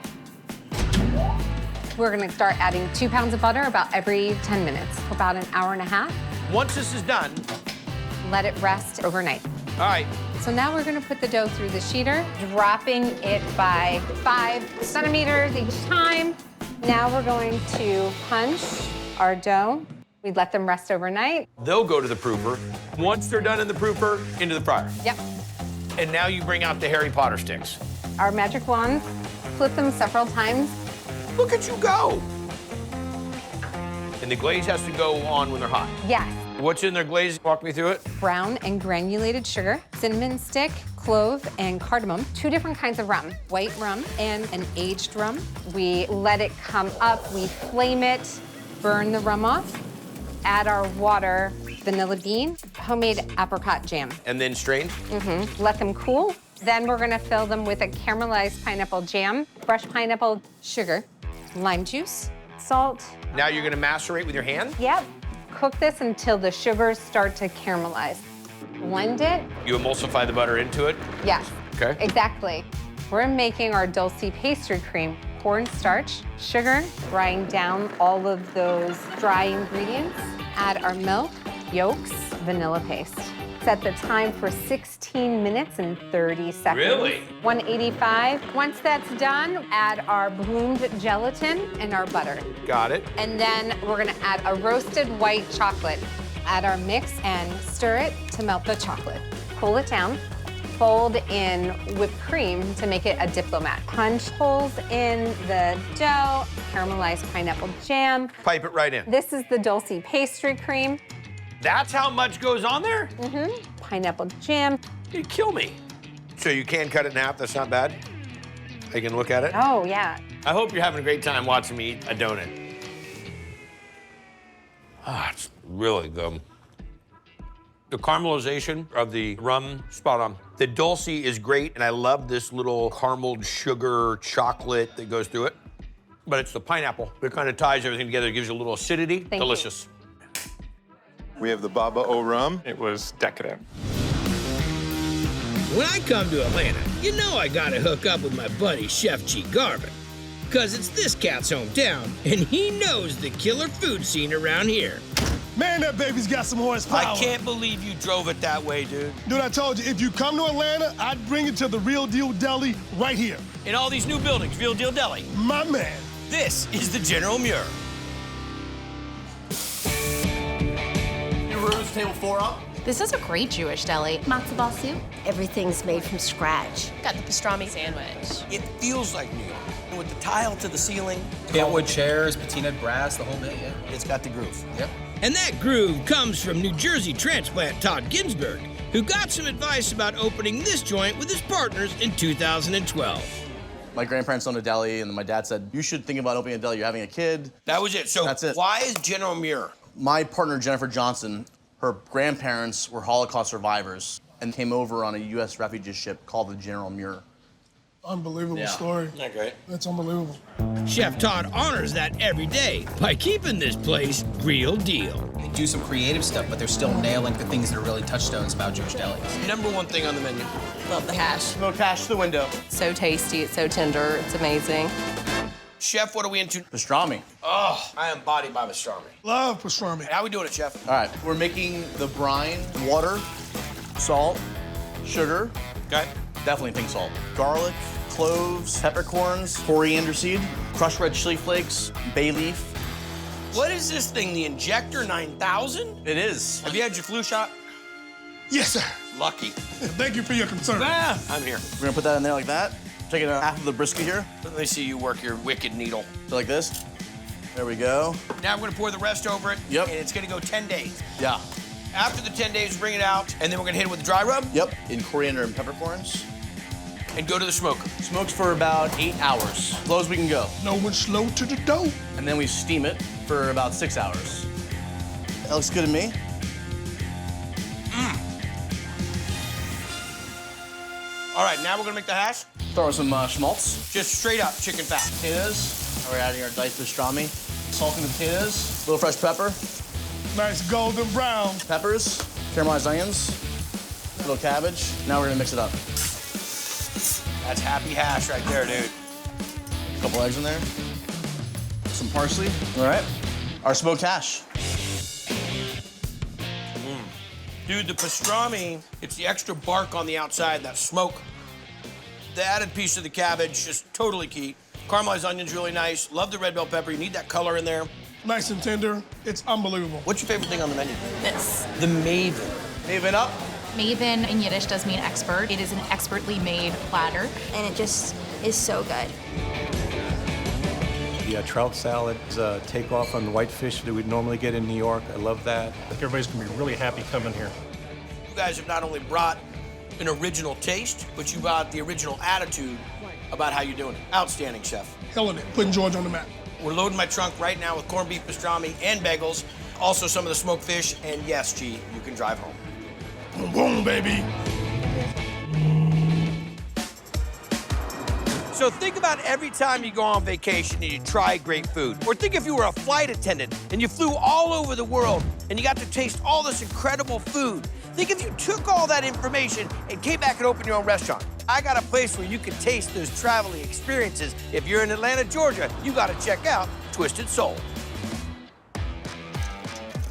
We're gonna start adding 2 pounds of butter about every 10 minutes, for about an hour and a half. Once this is done, Let it rest overnight. all right. So now we're gonna put the dough through the sheeter, dropping it by 5 centimeters each time. Now we're going to punch our dough. We let them rest overnight. They'll go to the proofer. Once they're done in the proofer, into the fryer. Yep. And now you bring out the Harry Potter sticks. Our magic wand, flip them several times. Look at you go. And the glaze has to go on when they're hot. Yes. What's in their glaze? Walk me through it. Brown and granulated sugar, cinnamon stick, clove, and cardamom. 2 different kinds of rum, white rum and an aged rum. We let it come up, we flame it, burn the rum off, add our water, vanilla bean, homemade apricot jam. And then strained? Let them cool. Then we're gonna fill them with a caramelized pineapple jam, fresh pineapple, sugar, lime juice, salt. Now you're gonna macerate with your hand? Yep. Cook this until the sugars start to caramelize. Blend it. You emulsify the butter into it? Yes. Okay. Exactly. We're making our dulce pastry cream. Cornstarch, sugar, drying down all of those dry ingredients. Add our milk, yolks, vanilla paste. Set the time for 16 minutes and 30 seconds. Really? 185. Once that's done, add our bloomed gelatin and our butter. Got it. And then we're gonna add a roasted white chocolate. Add our mix and stir it to melt the chocolate. Cool it down. Fold in whipped cream to make it a diplomat. Punch holes in the dough, caramelized pineapple jam. Pipe it right in. This is the dulce pastry cream. That's how much goes on there? Mm-hmm. Pineapple jam. You'd kill me. So you can cut it in half, that's not bad? I can look at it? Oh, yeah. I hope you're having a great time watching me eat a donut. Ah, it's really good. The caramelization of the rum, spot on. The dulce is great, and I love this little carameled sugar chocolate that goes through it. But it's the pineapple that kind of ties everything together. It gives you a little acidity. Thank Delicious. We have the Baba O Rum. It was decadent. When I come to Atlanta, you know I gotta hook up with my buddy Chef G. Garvin. Cause it's this cat's hometown, and he knows the killer food scene around here. Man, that baby's got some horsepower. I can't believe you drove it that way, dude. Dude, I told you, if you come to Atlanta, I'd bring it to the Real Deal Deli right here. In all these new buildings, Real Deal Deli. My man. This is the General Muir. Your room's table 4 up? This is a great Jewish deli. Matzo ball soup. Everything's made from scratch. Got the pastrami sandwich. It feels like New York. With the tile to the ceiling. Bentwood chairs, patina brass, the whole bit, yeah. It's got the groove. Yep. And that groove comes from New Jersey transplant Todd Ginsburg, who got some advice about opening this joint with his partners in 2012. My grandparents owned a deli, and my dad said, you should think about opening a deli. You're having a kid. That was it. So that's it. Why is General Muir? My partner, Jennifer Johnson, her grandparents were Holocaust survivors and came over on a U.S. refugee ship called the General Muir. Unbelievable story. Isn't that great? That's unbelievable. Chef Todd honors that every day by keeping this place real deal. They do some creative stuff, but they're still nailing the things that are really touchstones about Jewish delis. Number one thing on the menu. Love the hash. Smoked hash to the window. So tasty, it's so tender, it's amazing. Chef, what are we into? Pastrami. Oh, I am bodied by pastrami. Love pastrami. How we doing it, Chef? All right, we're making the brine, water, salt, sugar. Okay. Definitely pink salt. Garlic, cloves, peppercorns, coriander seed, crushed red chili flakes, bay leaf. What is this thing, the Injector 9000? It is. Have you had your flu shot? Yes, sir. Lucky. Thank you for your concern. Ah, I'm here. We're gonna put that in there like that. Taking half of the brisket here. Let me see you work your wicked needle. So like this. There we go. Now we're gonna pour the rest over it. Yep. And it's gonna go 10 days. Yeah. After the 10 days, bring it out, and then we're gonna hit it with the dry rub. Yep. In coriander and peppercorns. And go to the smoker. Smoked for about 8 hours. As low as we can go. No one slow to the dough. And then we steam it for about 6 hours. That looks good to me. All right, now we're gonna make the hash. Throw in some schmaltz. Just straight up chicken fat. Potatoes. Now we're adding our diced pastrami. Salting the potatoes. A little fresh pepper. Nice golden brown. Peppers. Caramelized onions. A little cabbage. Now we're gonna mix it up. That's happy hash right there, dude. A couple eggs in there. Some parsley. All right. Our smoked hash. Dude, the pastrami, it's the extra bark on the outside, that smoke. The added piece of the cabbage, just totally key. Caramelized onion's really nice. Love the red bell pepper. You need that color in there. Nice and tender. It's unbelievable. What's your favorite thing on the menu? This. The Maven. Maven up. Maven in Yiddish does mean expert. It is an expertly made platter. And it just is so good. The trout salad is a takeoff on the whitefish that we'd normally get in New York. I love that. I think everybody's gonna be really happy coming here. You guys have not only brought an original taste, but you brought the original attitude about how you're doing it. Outstanding, Chef. Killing it. Putting George on the map. We're loading my trunk right now with corned beef pastrami and bagels, also some of the smoked fish, and yes, G, you can drive home. Boom, boom, baby. So So think about every time you go on vacation and you try great food. Or think if you were a flight attendant and you flew all over the world and you got to taste all this incredible food. Think if you took all that information and came back and opened your own restaurant. I got a place where you can taste those traveling experiences. If you're in Atlanta, Georgia, you got to check out Twisted Soul.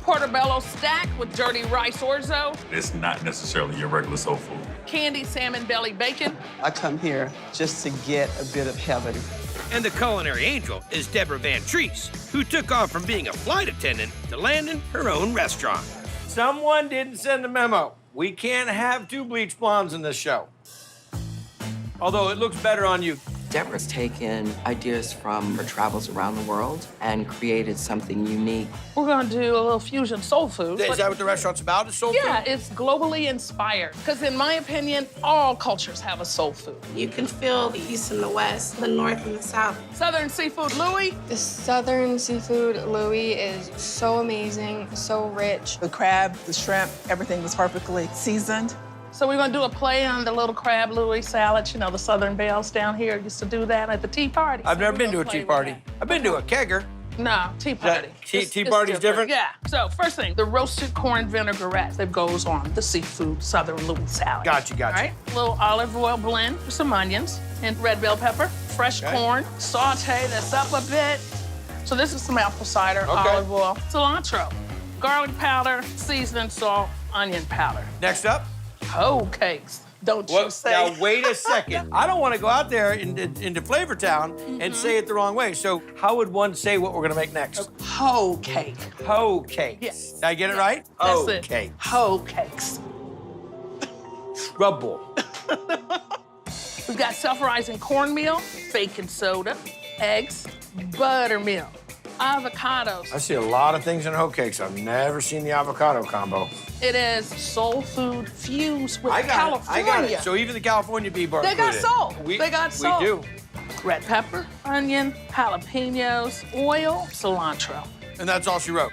Portobello stack with dirty rice orzo, It's not necessarily your regular soul food. candied salmon belly bacon. I come here just to get a bit of heaven. And the culinary angel is Deborah Van Treese, who took off from being a flight attendant to landing her own restaurant. Someone didn't send a memo. We can't have two bleach blondes in this show. Although it looks better on you. Deborah's taken ideas from her travels around the world and created something unique. We're gonna do a little fusion soul food. Is that what the restaurant's about, is soul food? Yeah, it's globally inspired. Because in my opinion, all cultures have a soul food. You can feel the East and the West, the North and the South. Southern seafood Louie. The Southern seafood Louie is so amazing, so rich. The crab, the shrimp, everything was perfectly seasoned. So we're gonna do a play on the little crab Louie salad. You know, the Southern belles down here used to do that at the tea party. I've never been to a tea party. I've been to a kegger. No, tea party. Tea party's different? Yeah. So first thing, the roasted corn vinaigrette that goes on the seafood Southern Louie salad. Gotcha. All right, a little olive oil blend with some onions and red bell pepper, fresh corn, saute this up a bit. So this is some apple cider, olive oil, cilantro, garlic powder, seasoning salt, onion powder. Next up? Hoe cakes. Don't you say. Now, wait a second. I don't want to go out there into Flavor Town and say it the wrong way. So how would one say what we're going to make next? Hoe cake. Hoe cake. Yes. Did I get it right? That's Hoe it. cake. Hoe cakes. Rubble. We've got self-rising cornmeal, baking soda, eggs, buttermilk, avocados. I see a lot of things in hoe cakes. I've never seen the avocado combo. It is soul food fused with I got California. it. I got it. So even the California people are They got included. soul. They got soul. We do. Red pepper, onion, jalapenos, oil, cilantro. And that's all she wrote.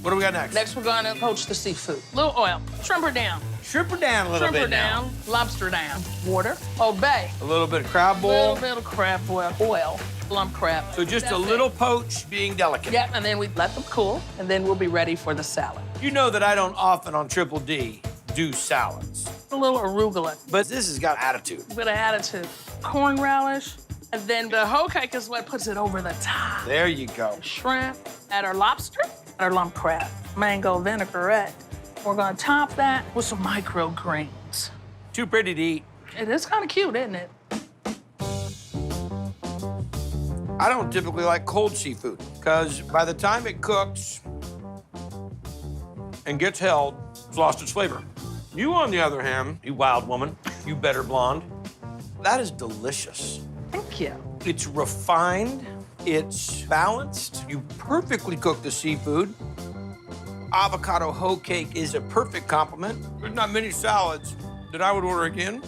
What do we got next? Next, we're gonna poach the seafood. Little oil. Shrimp her down. Shrimp her down a little bit now. Shrimp her down. Lobster down. Water. Old Bay. A little bit of crab A boil. little bit of crab boil. Oil. Lump crab. So just That's a little poach being delicate. Yep, and then we let them cool, and then we'll be ready for the salad. You know that I don't often on Triple D do salads. A little arugula. But this has got attitude. A bit of attitude. Corn relish, and then the hoe cake is what puts it over the top. There you go. Shrimp, add our lobster, our lump crab, mango vinaigrette. We're gonna top that with some microgreens. Too pretty to eat. It is kind of cute, isn't it? I don't typically like cold seafood because by the time it cooks and gets held, it's lost its flavor. You, on the other hand, you wild woman, you better blonde, that is delicious. Thank you. It's refined, it's balanced, you perfectly cook the seafood. Avocado hoe cake is a perfect complement. There's not many salads that I would order again.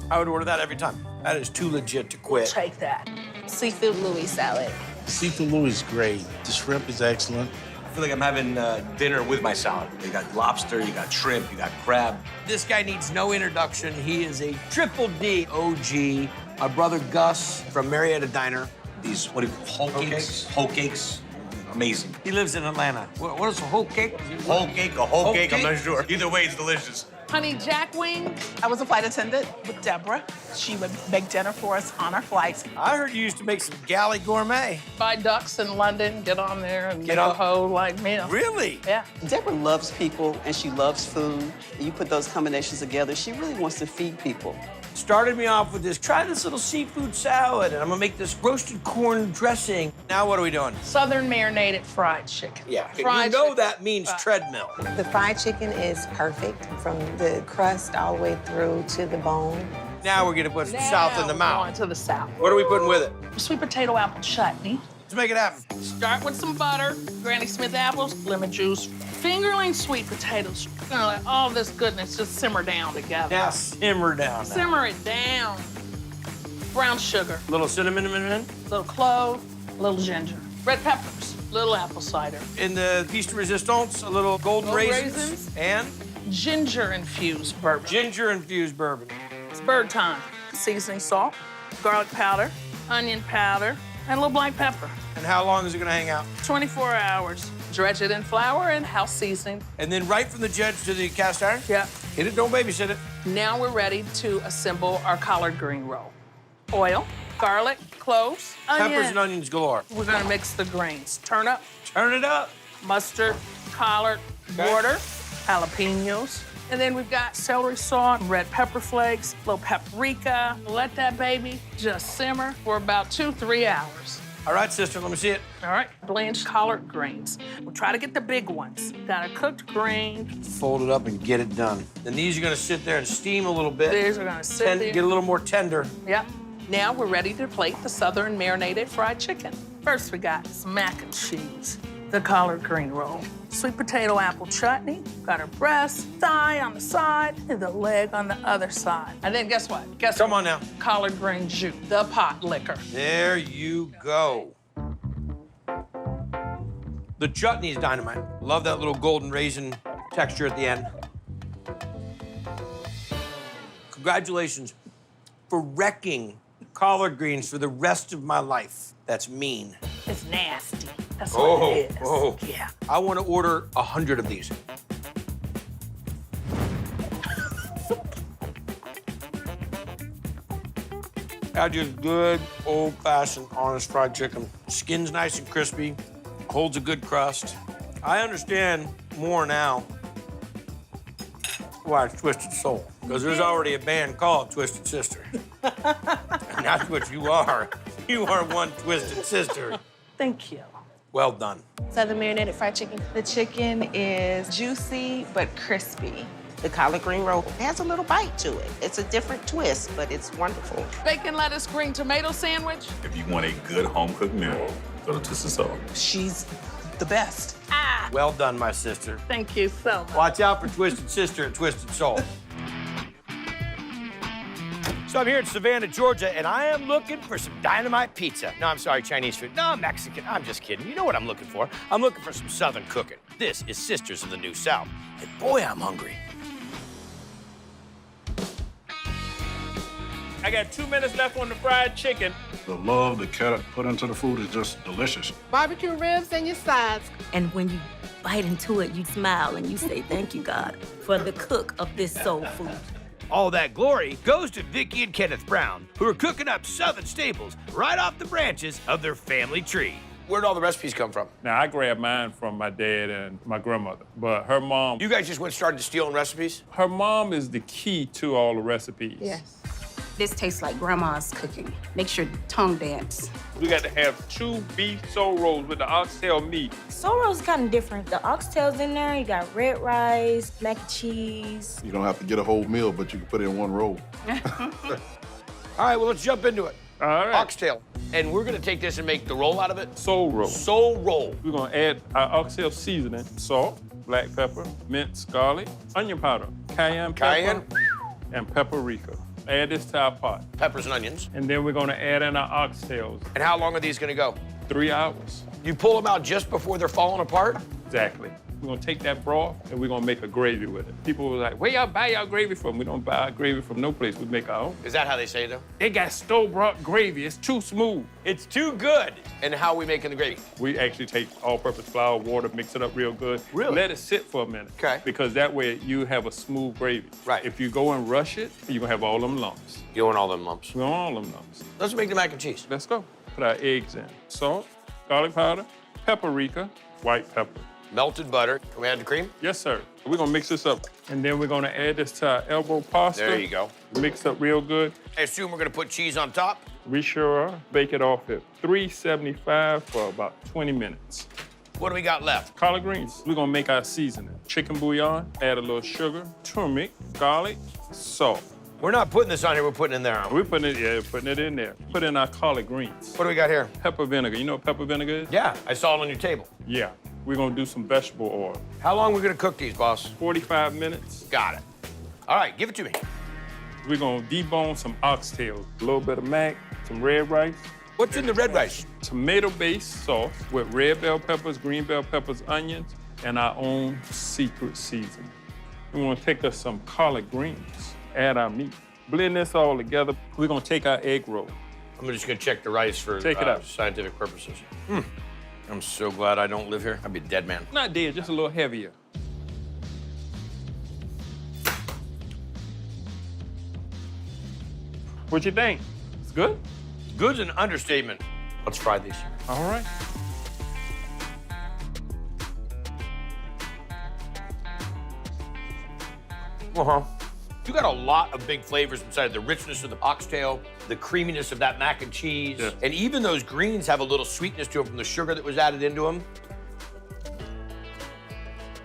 I would order that every time. That is too legit to quit. Take that. Seafood Louie salad. Seafood Louie is great. The shrimp is excellent. I feel like I'm having dinner with my salad. You got lobster, you got shrimp, you got crab. This guy needs no introduction. He is a Triple D OG. My brother Gus from Marietta Diner. These, what do you call whole cakes? Whole cakes, amazing. He lives in Atlanta. What is a whole cake? Whole cake or whole cake, I'm not sure. Either way, it's delicious. Honey Jack wing. I was a flight attendant with Deborah. She would make dinner for us on our flights. I heard you used to make some galley gourmet. Buy ducks in London, get on there and Get make on- a whole like meal. Really? Yeah. Deborah loves people and she loves food. And you put those combinations together, she really wants to feed people. Started me off with this, try this little seafood salad, and I'm gonna make this roasted corn dressing. Now what are we doing? Southern marinated fried chicken. Yeah, Fried you know chicken. that means treadmill. The fried chicken is perfect from the crust all the way through to the bone. Now we're gonna put some south in the Now we're mouth. going to the south. What are we putting with it? Sweet potato apple chutney. Let's make it happen. Start with some butter, Granny Smith apples, lemon juice, fingerling sweet potatoes. You know, let all this goodness just simmer down together. Now simmer down. Now. Simmer it down. Brown sugar, Little cinnamon in. little clove, little ginger, red peppers, little apple cider, In the piece de resistance, a little golden Gold raisins. raisins. And ginger infused bourbon. ginger infused bourbon. It's bird time. Seasoning salt, garlic powder, onion powder, and a little black pepper. And how long is it gonna hang out? 24 hours. Dredge it in flour and house seasoning. And then right from the dredge to the cast iron? Yeah. Hit it, don't babysit it. Now we're ready to assemble our collard green roll. Oil, garlic, cloves, onion. Peppers and onions galore. We're gonna mix the greens. Turn up. Turn it up. Mustard, collard, water, jalapenos. And then we've got celery salt, red pepper flakes, a little paprika. Let that baby just simmer for about 2-3 hours. All right, sister, let me see it. All right, blanched collard greens. We'll try to get the big ones. Got a cooked green. Fold it up and get it done. Then these are gonna sit there and steam a little bit. These are gonna sit there. Get a little more tender. Yep. Now we're ready to plate the southern marinated fried chicken. First, we got some mac and cheese, the collard green roll, sweet potato apple chutney, got our breast, thigh on the side, and the leg on the other side. And then guess what? Come on now. Collard green jus, the pot liquor. There you go. The chutney is dynamite. Love that little golden raisin texture at the end. Congratulations for wrecking collard greens for the rest of my life. That's mean. It's nasty. That's what it is. Oh, yeah. I want to order 100 of these. That just good, old-fashioned, honest fried chicken. Skin's nice and crispy, holds a good crust. I understand more now why it's Twisted Soul, because there's already a band called Twisted Sister. And that's what you are. You are one Twisted Sister. Thank you. Well done. Southern marinated fried chicken. The chicken is juicy but crispy. The collard green roll has a little bite to it. It's a different twist, but it's wonderful. Bacon, lettuce, green tomato sandwich. If you want a good home-cooked meal, go to Twisted Soul. She's the best. Well done, my sister. Thank you so much. Watch out for Twisted Sister and Twisted Soul. So I'm here in Savannah, Georgia, and I am looking for some dynamite pizza. No, I'm sorry, Chinese food. No, Mexican. I'm just kidding. You know what I'm looking for. I'm looking for some Southern cooking. This is Sisters of the New South. And boy, I'm hungry. I got 2 minutes left on the fried chicken. The love that Kat put into the food is just delicious. Barbecue ribs and your sides. And when you bite into it, you smile and you say, thank you, God, for the cook of this soul food. All that glory goes to Vicki and Kenneth Brown, who are cooking up Southern staples right off the branches of their family tree. Where'd all the recipes come from? Now, I grabbed mine from my dad and my grandmother, but her mom... You guys just started stealing recipes? Her mom is the key to all the recipes. Yes. This tastes like grandma's cooking. Makes your tongue dance. We got to have 2 beef soul rolls with the oxtail meat. Soul rolls kind of different. The oxtail's in there. You got red rice, mac and cheese. You don't have to get a whole meal, but you can put it in one roll. All right, well, let's jump into it. All right. Oxtail. And we're gonna take this and make the roll out of it? Soul roll. Soul roll. We're gonna add our oxtail seasoning, salt, black pepper, minced garlic, onion powder, cayenne pepper, and paprika. Add this to our pot. Peppers and onions. And then we're gonna add in our oxtails. And how long are these gonna go? 3 hours. You pull them out just before they're falling apart? Exactly. We're gonna take that broth and we're gonna make a gravy with it. People were like, where y'all buy y'all gravy from? We don't buy our gravy from no place. We make our own. Is that how they say it, though? They got store-bought gravy. It's too smooth. It's too good. And how are we making the gravy? We actually take all-purpose flour, water, mix it up real good. Really? Let it sit for a minute. Okay. Because that way you have a smooth gravy. Right. If you go and rush it, you're gonna have all them lumps. You want all them lumps? We want all them lumps. Let's make the mac and cheese. Let's go. Put our eggs in. Salt, garlic powder, paprika, white pepper. Melted butter. Can we add the cream? Yes, sir. We're gonna mix this up. And then we're gonna add this to our elbow pasta. There you go. Mix up real good. I assume we're gonna put cheese on top? We sure are. Bake it off at 375 for about 20 minutes. What do we got left? Collard greens. We're gonna make our seasoning. Chicken bouillon, add a little sugar, turmeric, garlic, salt. We're not putting this on here, we're putting it in there, aren't we? We're putting it in there. Put in our collard greens. What do we got here? Pepper vinegar. You know what pepper vinegar is? Yeah, I saw it on your table. Yeah. We're gonna do some vegetable oil. How long are we gonna cook these, boss? 45 minutes. Got it. All right, give it to me. We're gonna debone some oxtails, a little bit of mac, some red rice. What's in the red rice? Tomato-based sauce with red bell peppers, green bell peppers, onions, and our own secret seasoning. We wanna take us some collard greens, add our meat. Blend this all together. We're gonna take our egg roll, I'm just gonna check the rice for Take it out. scientific purposes. I'm so glad I don't live here. I'd be a dead man. Not dead, just a little heavier. What you think? It's good? Good's an understatement. Let's fry these. All right. You got a lot of big flavors inside. The richness of the oxtail, the creaminess of that mac and cheese, and even those greens have a little sweetness to them from the sugar that was added into them.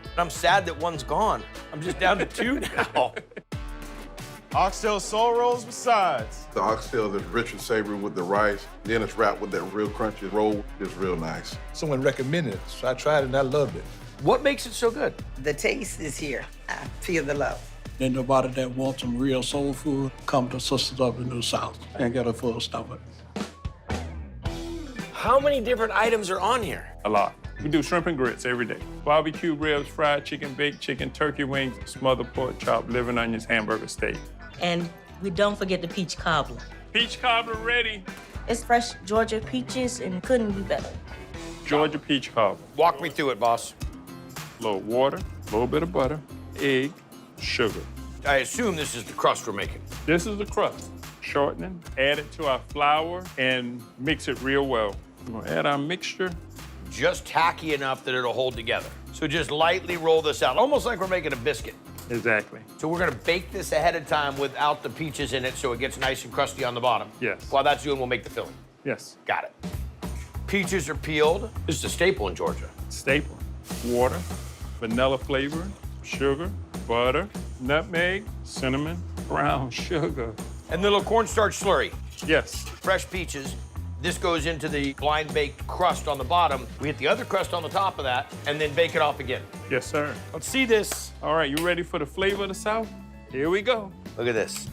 And I'm sad that one's gone. I'm just down to 2 now. Oxtail soul rolls with sides. The oxtail is rich and savory with the rice. Then it's wrapped with that real crunchy roll. It's real nice. Someone recommended it, so I tried it and I loved it. What makes it so good? The taste is here. I feel the love. Then nobody that wants some real soul food, come to Sisters up in the South and get a full stomach. How many different items are on here? A lot. We do shrimp and grits every day. Barbecue ribs, fried chicken, baked chicken, turkey wings, smothered pork chop, liver and onions, hamburger steak. And we don't forget the peach cobbler. Peach cobbler ready. It's fresh Georgia peaches and couldn't be better. Georgia peach cobbler. Walk me through it, boss. A little water, a little bit of butter, egg, sugar. I assume this is the crust we're making. This is the crust. Shortening, add it to our flour, and mix it real well. We're gonna add our mixture. Just tacky enough that it'll hold together. So just lightly roll this out, almost like we're making a biscuit. Exactly. So we're gonna bake this ahead of time without the peaches in it so it gets nice and crusty on the bottom. Yes. While that's doing, we'll make the filling. Yes. Got it. Peaches are peeled. This is a staple in Georgia. Staple. Water, vanilla flavoring, sugar, butter, nutmeg, cinnamon, brown sugar. And the little cornstarch slurry. Yes. Fresh peaches. This goes into the blind baked crust on the bottom. We hit the other crust on the top of that and then bake it off again. Yes, sir. Let's see this. All right, you ready for the flavor of the South? Here we go. Look at this.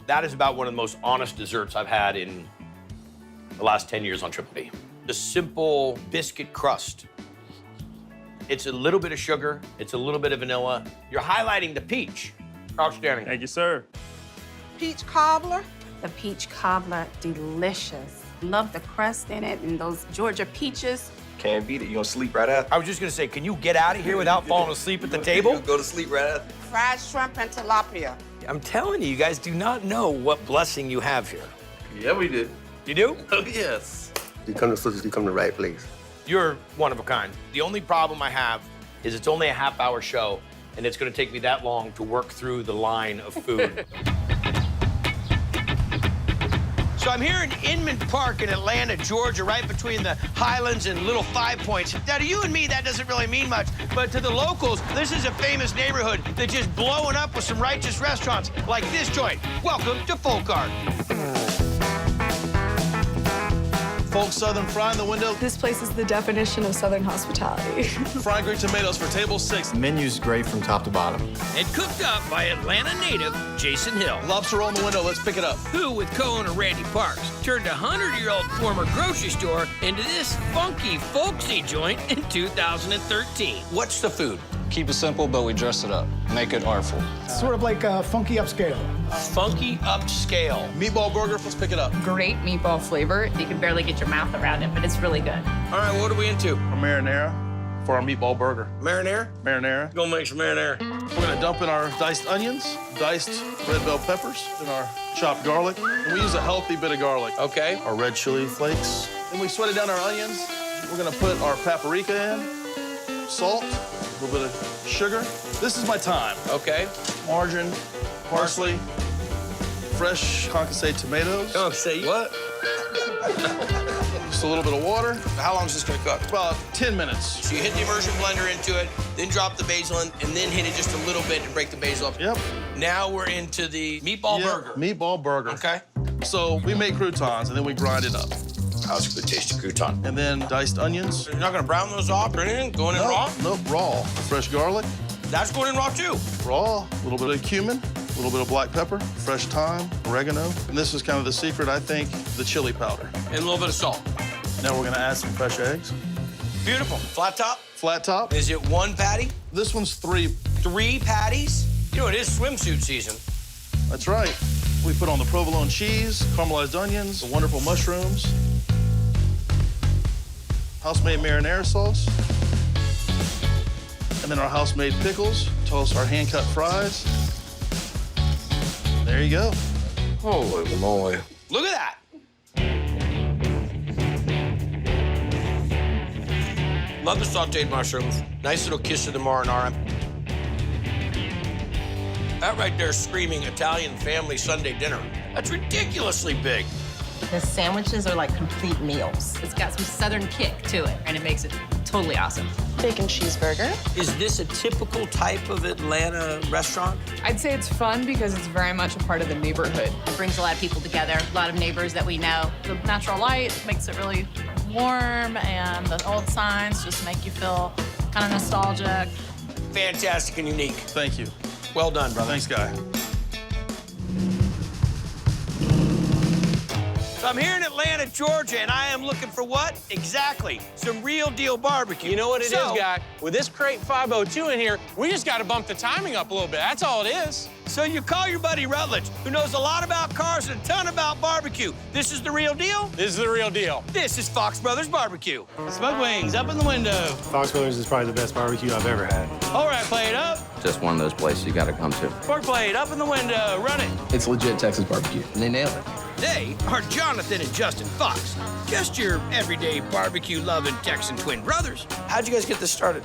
That is about one of the most honest desserts I've had in the last 10 years on Triple B. The simple biscuit crust. It's a little bit of sugar. It's a little bit of vanilla. You're highlighting the peach. Outstanding. Thank you, sir. Peach cobbler. The peach cobbler, delicious. Love the crust in it and those Georgia peaches. Can't beat it. You gonna sleep right after? I was just gonna say, can you get out of here without falling asleep at the table? Go to sleep right after. Fried shrimp and tilapia. I'm telling you, you guys do not know what blessing you have here. Yeah, we did. You do? Oh, yes. You come to Sisters, you come to the right place. You're one of a kind. The only problem I have is it's only a half-hour show, and it's gonna take me that long to work through the line of food. So I'm here in Inman Park in Atlanta, Georgia, right between the Highlands and Little Five Points. Now, to you and me, that doesn't really mean much, but to the locals, this is a famous neighborhood that's just blowing up with some righteous restaurants like this joint. Welcome to Folk Art. Folk Southern fry in the window. This place is the definition of Southern hospitality. Fried green tomatoes for table 6. Menu's great from top to bottom. And cooked up by Atlanta native Jason Hill. Lobster roll in the window, let's pick it up. Who, with co-owner Randy Parks, turned a 100-year-old former grocery store into this funky, folksy joint in 2013. What's the food? Keep it simple, but we dress it up. Make it artful. Sort of like a funky upscale. Funky upscale. Meatball burger, let's pick it up. Great meatball flavor. You can barely get your mouth around it, but it's really good. All right, what are we into? Our marinara for our meatball burger. Marinara? Marinara. Go make some marinara. We're gonna dump in our diced onions, diced red bell peppers, and our chopped garlic. And we use a healthy bit of garlic. Okay. Our red chili flakes. Then we sweated down our onions. We're gonna put our paprika in, salt, a little bit of sugar. This is my time. Okay. Margarine, parsley, fresh concassate tomatoes. Oh, say what? Just a little bit of water. How long is this gonna cook? About 10 minutes. So you hit the immersion blender into it, then drop the basil in, and then hit it just a little bit and break the basil up. Yep. Now we're into the meatball burger. Meatball burger. Okay. So we make croutons, and then we grind it up. How's a good tasty crouton? And then diced onions. You're not gonna brown those off or anything? Going in raw? Nope, raw. Fresh garlic. That's going in raw too. Raw. A little bit of cumin, a little bit of black pepper, fresh thyme, oregano. And this is kind of the secret, I think, the chili powder. And a little bit of salt. Now we're gonna add some fresh eggs. Beautiful. Flat top? Flat top. Is it one patty? This one's 3. 3 patties? You know, it is swimsuit season. That's right. We put on the provolone cheese, caramelized onions, the wonderful mushrooms, house-made marinara sauce, and then our house-made pickles, toast our hand-cut fries. There you go. Holy moly. Look at that. Love the sauteed mushrooms. Nice little kiss of the marinara. That right there is screaming Italian family Sunday dinner. That's ridiculously big. The sandwiches are like complete meals. It's got some southern kick to it, and it makes it totally awesome. Bacon cheeseburger. Is this a typical type of Atlanta restaurant? I'd say it's fun because it's very much a part of the neighborhood. It brings a lot of people together, a lot of neighbors that we know. The natural light makes it really warm, and the old signs just make you feel kind of nostalgic. Fantastic and unique. Thank you. Well done, brother. Thanks, Guy. So I'm here in Atlanta, Georgia, and I am looking for what? Exactly. Some real deal barbecue. You know what it is, Guy? With this crate 502 in here, we just got to bump the timing up a little bit. That's all it is. So you call your buddy Rutledge, who knows a lot about cars and a ton about barbecue. This is the real deal? This is the real deal. This is Fox Brothers Barbecue. Smoke wings up in the window. Fox Brothers is probably the best barbecue I've ever had. All right, plate up. Just one of those places you got to come to. Pork plate up in the window. Run it. It's legit Texas barbecue, and they nailed it. They are Jonathan and Justin Fox, just your everyday barbecue-loving Texan twin brothers. How'd you guys get this started?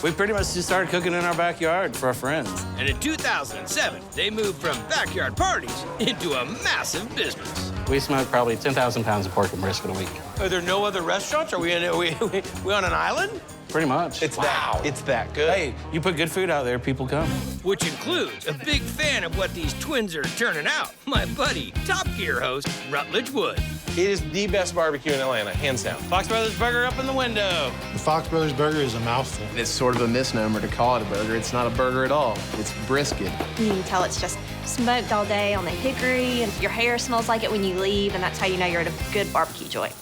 We pretty much just started cooking in our backyard for our friends. And in 2007, they moved from backyard parties into a massive business. We smoke probably 10,000 pounds of pork and brisket a week. Are there no other restaurants? Are we on an island? Pretty much. It's that good. Hey, you put good food out there, people come. Which includes a big fan of what these twins are turning out, my buddy, Top Gear host, Rutledge Wood. It is the best barbecue in Atlanta, hands down. Fox Brothers Burger up in the window. The Fox Brothers Burger is a mouthful. It's sort of a misnomer to call it a burger. It's not a burger at all. It's brisket. You can tell it's just smoked all day on the hickory, and your hair smells like it when you leave, and that's how you know you're at a good barbecue joint.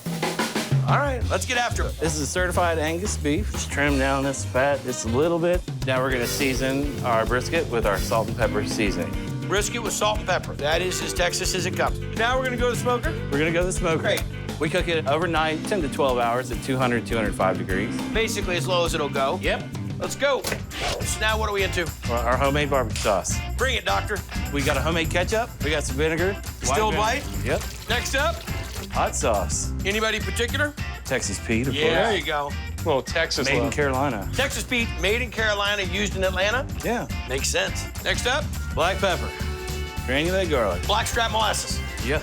All right, let's get after it. This is a certified Angus beef. Just trim down this fat just a little bit. Now we're gonna season our brisket with our salt and pepper seasoning. Brisket with salt and pepper. That is as Texas as it comes. Now we're gonna go to the smoker? We're gonna go to the smoker. Great. We cook it overnight, 10 to 12 hours at 200, 205 degrees. Basically as low as it'll go. Yep. Let's go. So now what are we into? Our homemade barbecue sauce. Bring it, doctor. We got a homemade ketchup. We got some vinegar. Distilled white? Yep. Next up? Hot sauce. Anybody particular? Texas Pete, of course. There you go. Well, Texas Made in Carolina. Texas Pete, made in Carolina, used in Atlanta? Yeah. Makes sense. Next up? Black pepper. Granulated garlic. Blackstrap molasses. Yep.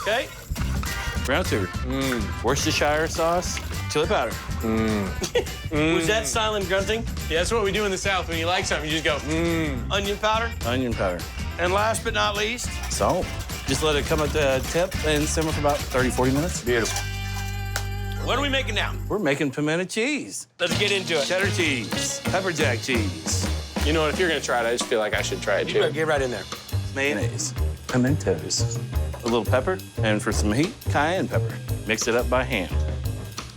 Okay. Brown sugar. Worcestershire sauce. Chili powder. Was that silent grunting? Yeah, that's what we do in the South. When you like something, you just go, Onion powder. Onion powder. And last but not least? Salt. Just let it come at the tip and simmer for about 30, 40 minutes. Beautiful. What are we making now? We're making pimento cheese. Let's get into it. Cheddar cheese. Pepper jack cheese. you know what, if you're gonna try it, I just feel like I should try it You too. better get right in there. Mayonnaise. Pimentos. A little pepper, and for some heat, cayenne pepper. Mix it up by hand.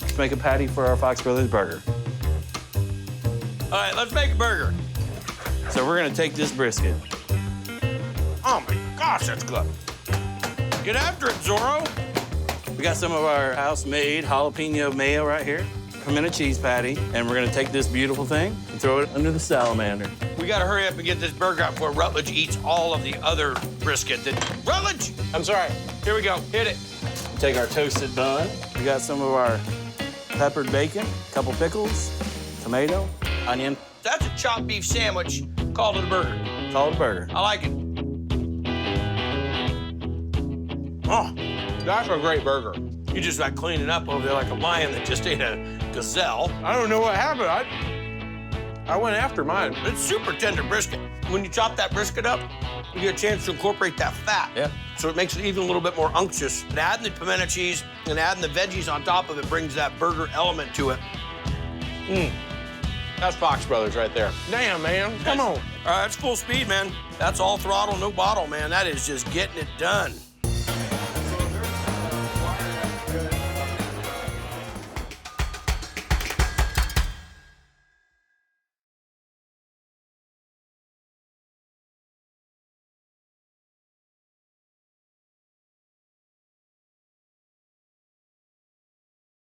Let's make a patty for our Fox Brothers burger. All right, let's make a burger. So we're gonna take this brisket. Oh my gosh, that's good. Get after it, Zorro. We got some of our house-made jalapeno mayo right here, pimento cheese patty, and we're gonna take this beautiful thing and throw it under the salamander. We gotta hurry up and get this burger out before Rutledge eats all of the other brisket. Rutledge! I'm sorry. Here we go, hit it. Take our toasted bun. We got some of our peppered bacon, a couple pickles, tomato, onion. That's a chopped beef sandwich. Call it a burger. Call it a burger. I like it. Oh, that's a great burger. You just like cleaning up over there like a lion that just ate a gazelle. I don't know what happened. I went after mine. It's super tender brisket. When you chop that brisket up, you get a chance to incorporate that fat. Yeah. So it makes it even a little bit more unctuous. And adding the pimento cheese and adding the veggies on top of it brings that burger element to it. That's Fox Brothers right there. Damn, man. Come on. All right, that's full speed, man. That's all throttle, no bottle, man. That is just getting it done.